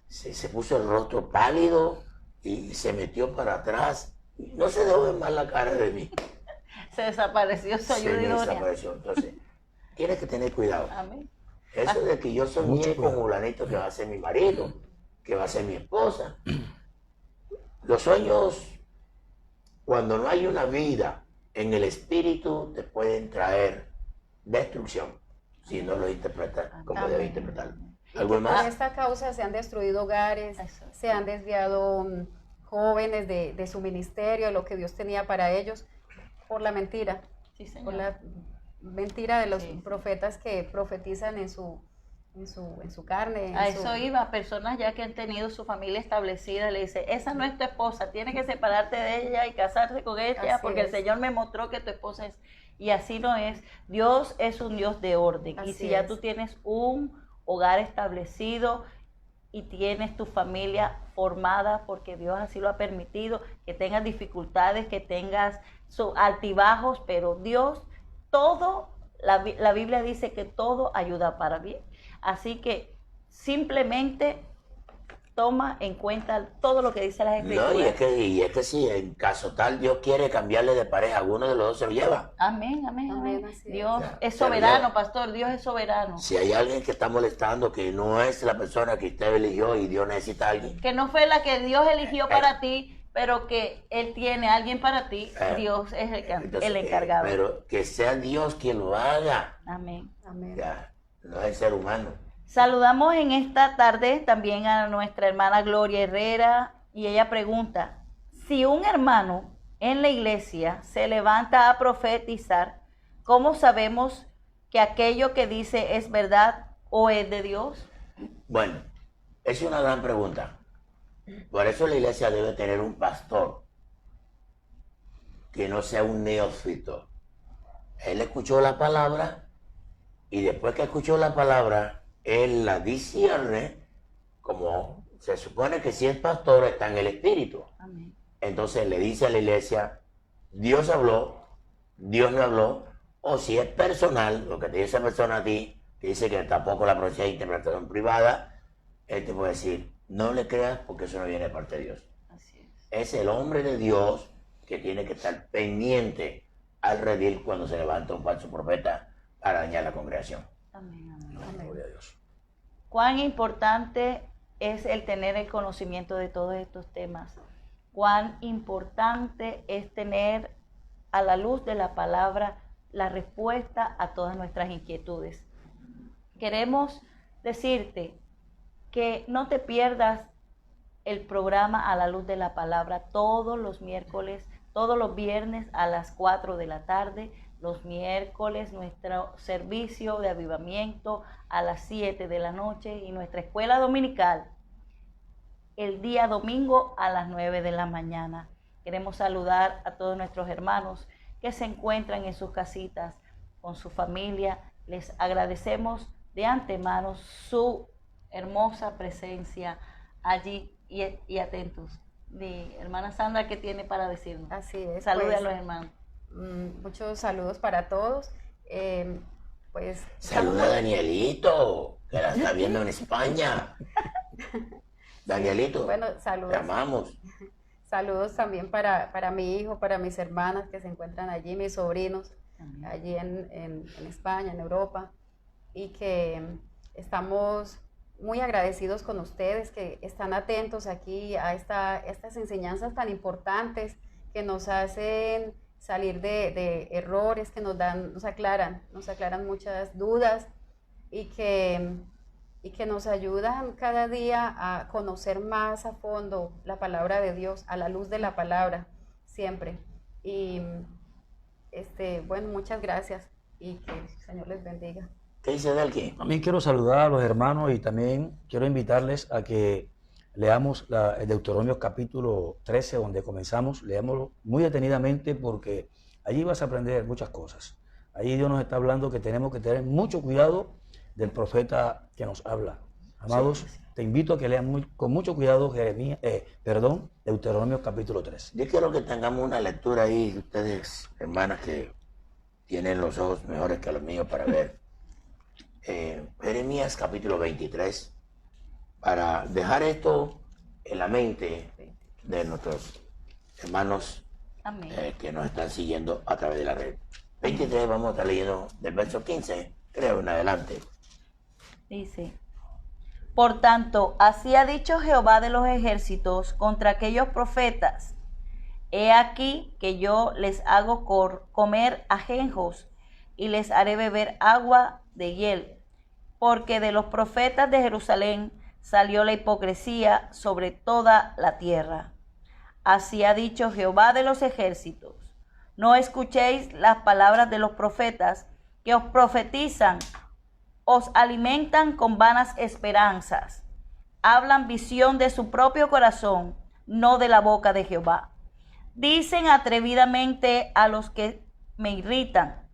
se puso el rostro pálido y se metió para atrás. No se dejó ver más la cara de mí. Se desapareció su se ayuda me idónea. desapareció. Entonces, tienes que tener cuidado. Amén. Eso de que yo Mucho soñé con cuidado. fulanito que va a ser mi marido, que va a ser mi esposa. Los sueños, cuando no hay una vida en el espíritu, te pueden traer destrucción si no lo interpretas como Amén. debes interpretarlo. ¿Algo Por más? esta causa se han destruido hogares, Eso. se han desviado jóvenes de su ministerio, de lo que Dios tenía para ellos, por la mentira, Sí, por señor. la mentira de los Sí, sí. profetas que profetizan en su carne. A en su- eso iba, personas ya que han tenido su familia establecida, le dice, esa no es tu esposa, tienes que separarte de ella y casarse con ella Así porque el es. Señor me mostró que tu esposa es, y así no es. Dios es un Dios de orden, y Así si ya es. tú tienes un hogar establecido y tienes tu familia formada porque Dios así lo ha permitido, que tengas dificultades, que tengas altibajos, pero Dios, todo, la Biblia dice que todo ayuda para bien. Así que simplemente toma en cuenta todo lo que dice las Escrituras. No, y es que si en caso tal Dios quiere cambiarle de pareja, alguno de los dos se lo lleva. Amén, amén, Amén, amén. así es. Dios Ya, es se lo soberano, lleva. pastor, Dios es soberano. Si hay alguien que está molestando, que no es la persona que usted eligió y Dios necesita a alguien, Que no fue la que Dios eligió para ti, pero que Él tiene a alguien para ti, Dios es entonces, el encargado. pero que sea Dios quien lo haga, Amén. Amén. ya, no es el ser humano. Saludamos en esta tarde también a nuestra hermana Gloria Herrera y ella pregunta, si un hermano en la iglesia se levanta a profetizar, ¿cómo sabemos que aquello que dice es verdad o es de Dios? Bueno, es una gran pregunta. Por eso la iglesia debe tener un pastor que no sea un neófito. Él escuchó la palabra y después que escuchó la palabra, él la discierne, como se supone que si es pastor está en el espíritu. Amén. Entonces le dice a la iglesia, Dios habló, Dios no habló, o si es personal, lo que te dice esa persona a ti, que dice que tampoco la procede de interpretación privada, él te puede decir, no le creas porque eso no viene de parte de Dios. Así es. Es el hombre de Dios que tiene que estar pendiente al redil cuando se levanta un falso profeta para dañar la congregación. Amén, amén. Gloria a Dios. Cuán importante es el tener el conocimiento de todos estos temas. Cuán importante es tener a la luz de la palabra la respuesta a todas nuestras inquietudes. Queremos decirte que no te pierdas el programa A la Luz de la Palabra todos los miércoles, todos los viernes a las 4 de la tarde, los miércoles nuestro servicio de avivamiento a las 7 de la noche y nuestra escuela dominical el día domingo a las 9 de la mañana. Queremos saludar a todos nuestros hermanos que se encuentran en sus casitas con su familia. Les agradecemos de antemano su hermosa presencia allí y atentos. Mi hermana Sandra, ¿qué tiene para decirnos? Así es. Salude pues, a los hermanos. Muchos saludos para todos. Pues Saluda a Danielito, que la está viendo en España. Danielito, bueno, te saludos. amamos. Saludos también para mi hijo, para mis hermanas que se encuentran allí, mis sobrinos, Amén. allí en España, en Europa, y que estamos muy agradecidos con ustedes, que están atentos aquí a estas enseñanzas tan importantes que nos hacen salir de errores, que nos aclaran muchas dudas y que nos ayudan cada día a conocer más a fondo la palabra de Dios, a la luz de la palabra, siempre. Y bueno, muchas gracias y que el Señor les bendiga. ¿Qué dice Delki? También quiero saludar a los hermanos y también quiero invitarles a que leamos el Deuteronomio capítulo 13, donde comenzamos. Leámoslo muy detenidamente porque allí vas a aprender muchas cosas. Allí Dios nos está hablando que tenemos que tener mucho cuidado del profeta que nos habla. Amados, te invito a que lean con mucho cuidado Deuteronomio capítulo 13. Yo quiero que tengamos una lectura ahí, ustedes, hermanas, que tienen los ojos mejores que los míos para ver. Jeremías capítulo 23, para dejar esto en la mente de nuestros hermanos Amén. Que nos están siguiendo a través de la red. 23, vamos a estar leyendo del verso 15, creo, en adelante. Dice, por tanto, así ha dicho Jehová de los ejércitos contra aquellos profetas. He aquí que yo les hago comer ajenjos y les haré beber agua de hiel, porque de los profetas de Jerusalén salió la hipocresía sobre toda la tierra. Así ha dicho Jehová de los ejércitos. No escuchéis las palabras de los profetas que os profetizan, os alimentan con vanas esperanzas. Hablan visión de su propio corazón, no de la boca de Jehová. Dicen atrevidamente a los que me irritan.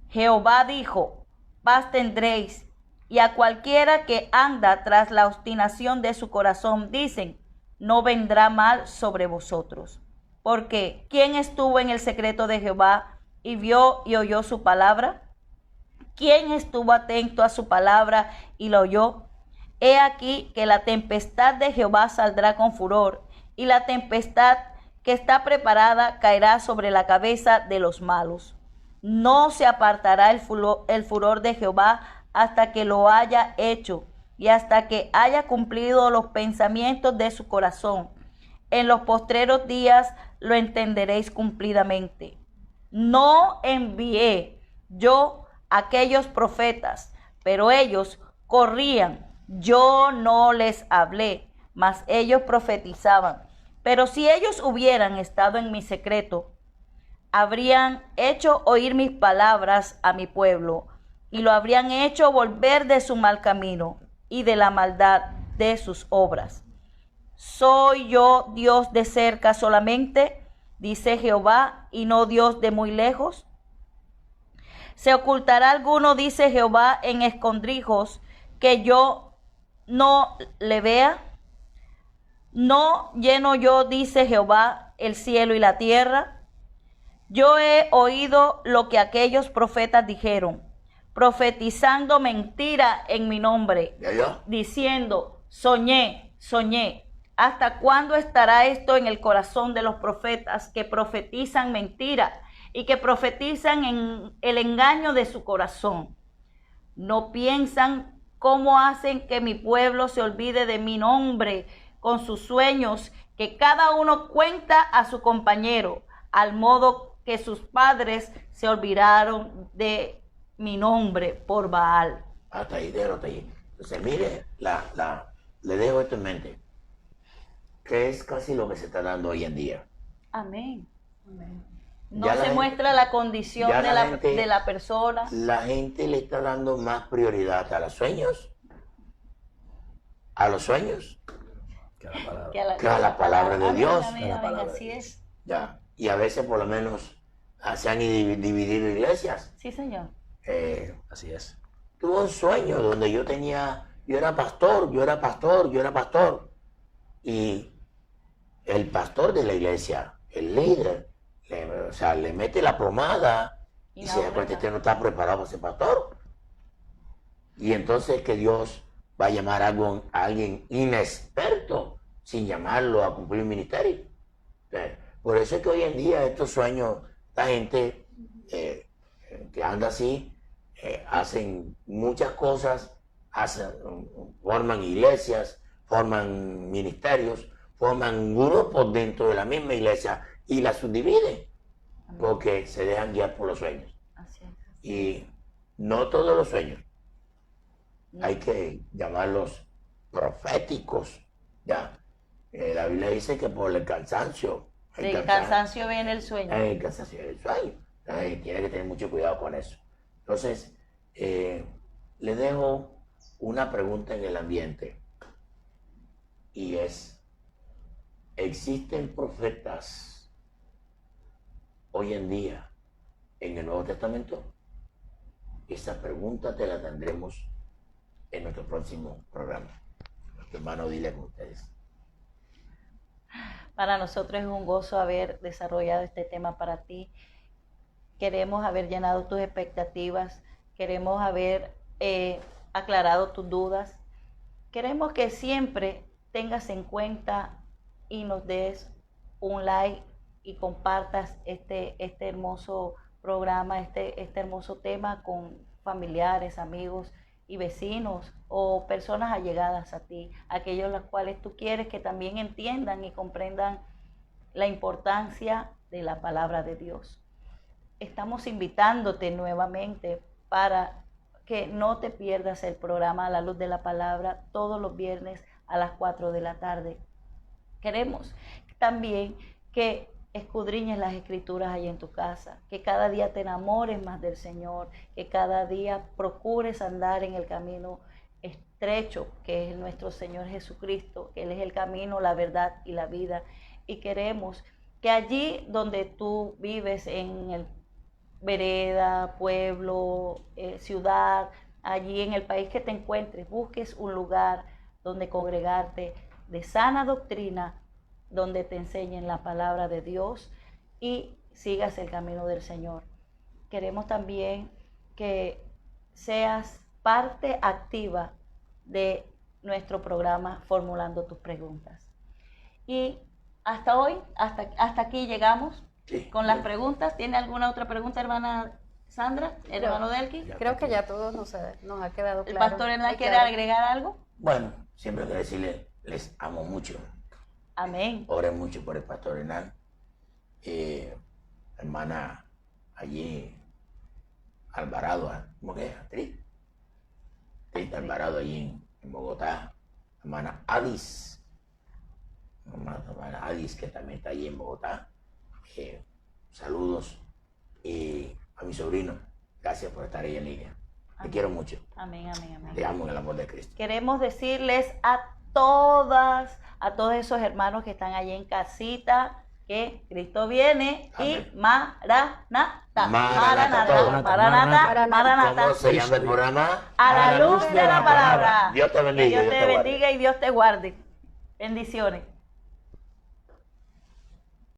Jehová dijo, paz tendréis. Y a cualquiera que anda tras la obstinación de su corazón, dicen, no vendrá mal sobre vosotros. Porque, ¿quién estuvo en el secreto de Jehová y vio y oyó su palabra? ¿Quién estuvo atento a su palabra y la oyó? He aquí que la tempestad de Jehová saldrá con furor, y la tempestad que está preparada caerá sobre la cabeza de los malos. No se apartará el furor de Jehová hasta que lo haya hecho, y hasta que haya cumplido los pensamientos de su corazón. En los postreros días lo entenderéis cumplidamente. No envié yo a aquellos profetas, pero ellos corrían. Yo no les hablé, mas ellos profetizaban. Pero si ellos hubieran estado en mi secreto, habrían hecho oír mis palabras a mi pueblo, y lo habrían hecho volver de su mal camino y de la maldad de sus obras. ¿Soy yo Dios de cerca solamente? Dice Jehová, y no Dios de muy lejos. ¿Se ocultará alguno, dice Jehová, en escondrijos, que yo no le vea? ¿No lleno yo, dice Jehová, el cielo y la tierra? Yo he oído lo que aquellos profetas dijeron, profetizando mentira en mi nombre, diciendo, soñé, soñé. ¿Hasta cuándo estará esto en el corazón de los profetas que profetizan mentira y que profetizan en el engaño de su corazón? ¿No piensan cómo hacen que mi pueblo se olvide de mi nombre con sus sueños, que cada uno cuenta a su compañero, al modo que sus padres se olvidaron de mi nombre por Baal? Hasta ahí, déjalo hasta ahí. Entonces, mire, le dejo esto en mente, que es casi lo que se está dando hoy en día. Amén. Amén. No Ya la se gente- muestra la condición ya de la gente- de la persona. La gente le está dando más prioridad a los sueños, a los sueños, Que la palabra. que a la palabra de Amén, Dios. amén, Que la amén, palabra así de es. Ya. Y a veces por lo menos se han dividido iglesias. Sí, señor. Así es. Tuve un sueño donde yo era pastor, yo era pastor. Y el pastor de la iglesia, el líder, le mete la pomada y se da cuenta que usted no está preparado para ser pastor. Y entonces que Dios va a llamar a alguien inexperto sin llamarlo a cumplir el ministerio. Por eso es que hoy en día estos sueños, esta gente que anda así, hacen muchas cosas, forman iglesias, forman ministerios, forman grupos dentro de la misma iglesia y la subdividen porque se dejan guiar por los sueños. Así es. Y no todos los sueños hay que llamarlos proféticos. Ya. La Biblia dice que por el cansancio. Del cansancio viene el sueño. El cansancio viene el sueño. Tiene que tener mucho cuidado con eso. Entonces, le dejo una pregunta en el ambiente. Y es, ¿existen profetas hoy en día en el Nuevo Testamento? Esa pregunta te la tendremos en nuestro próximo programa. Nuestro hermano Dile con ustedes. Para nosotros es un gozo haber desarrollado este tema para ti. Queremos haber llenado tus expectativas, queremos haber aclarado tus dudas. Queremos que siempre tengas en cuenta y nos des un like y compartas este hermoso programa, este hermoso tema con familiares, amigos y vecinos o personas allegadas a ti, aquellos los cuales tú quieres que también entiendan y comprendan la importancia de la palabra de Dios. Estamos invitándote nuevamente para que no te pierdas el programa A la Luz de la Palabra todos los viernes a las 4 de la tarde. Queremos también que escudriñes las escrituras ahí en tu casa, que cada día te enamores más del Señor, que cada día procures andar en el camino estrecho que es nuestro Señor Jesucristo, que Él es el camino, la verdad y la vida. Y queremos que allí donde tú vives, en el vereda, pueblo, ciudad, allí en el país que te encuentres, busques un lugar donde congregarte de sana doctrina, donde te enseñen la palabra de Dios y sigas el camino del Señor. Queremos también que seas parte activa de nuestro programa Formulando tus Preguntas. Y hasta hoy, hasta aquí llegamos con las preguntas. ¿Tiene alguna otra pregunta, hermana Sandra? ¿Hermano Delqui? Creo que ya todo nos ha quedado claro. ¿El pastor Hernán quiere agregar algo? Bueno, siempre quiero decirles, les amo mucho. Amén. Oren mucho por el pastor Hernán. Hermana allí, Alvarado, ¿cómo que es? Actriz Alvarado allí en Bogotá. Hermana Adis. Hermana Adis, que también está allí en Bogotá. Saludos. Y a mi sobrino, gracias por estar ahí en línea. Te quiero mucho. Amén, amén, amén. Te amo en el amor de Cristo. Queremos decirles a todos esos hermanos que están allí en casita, que Cristo viene. Amén. Y Maranata. ¿Cómo se llama el programa? A la luz de la palabra. Dios te bendiga. Dios te bendiga y Dios te guarde. Bendiciones.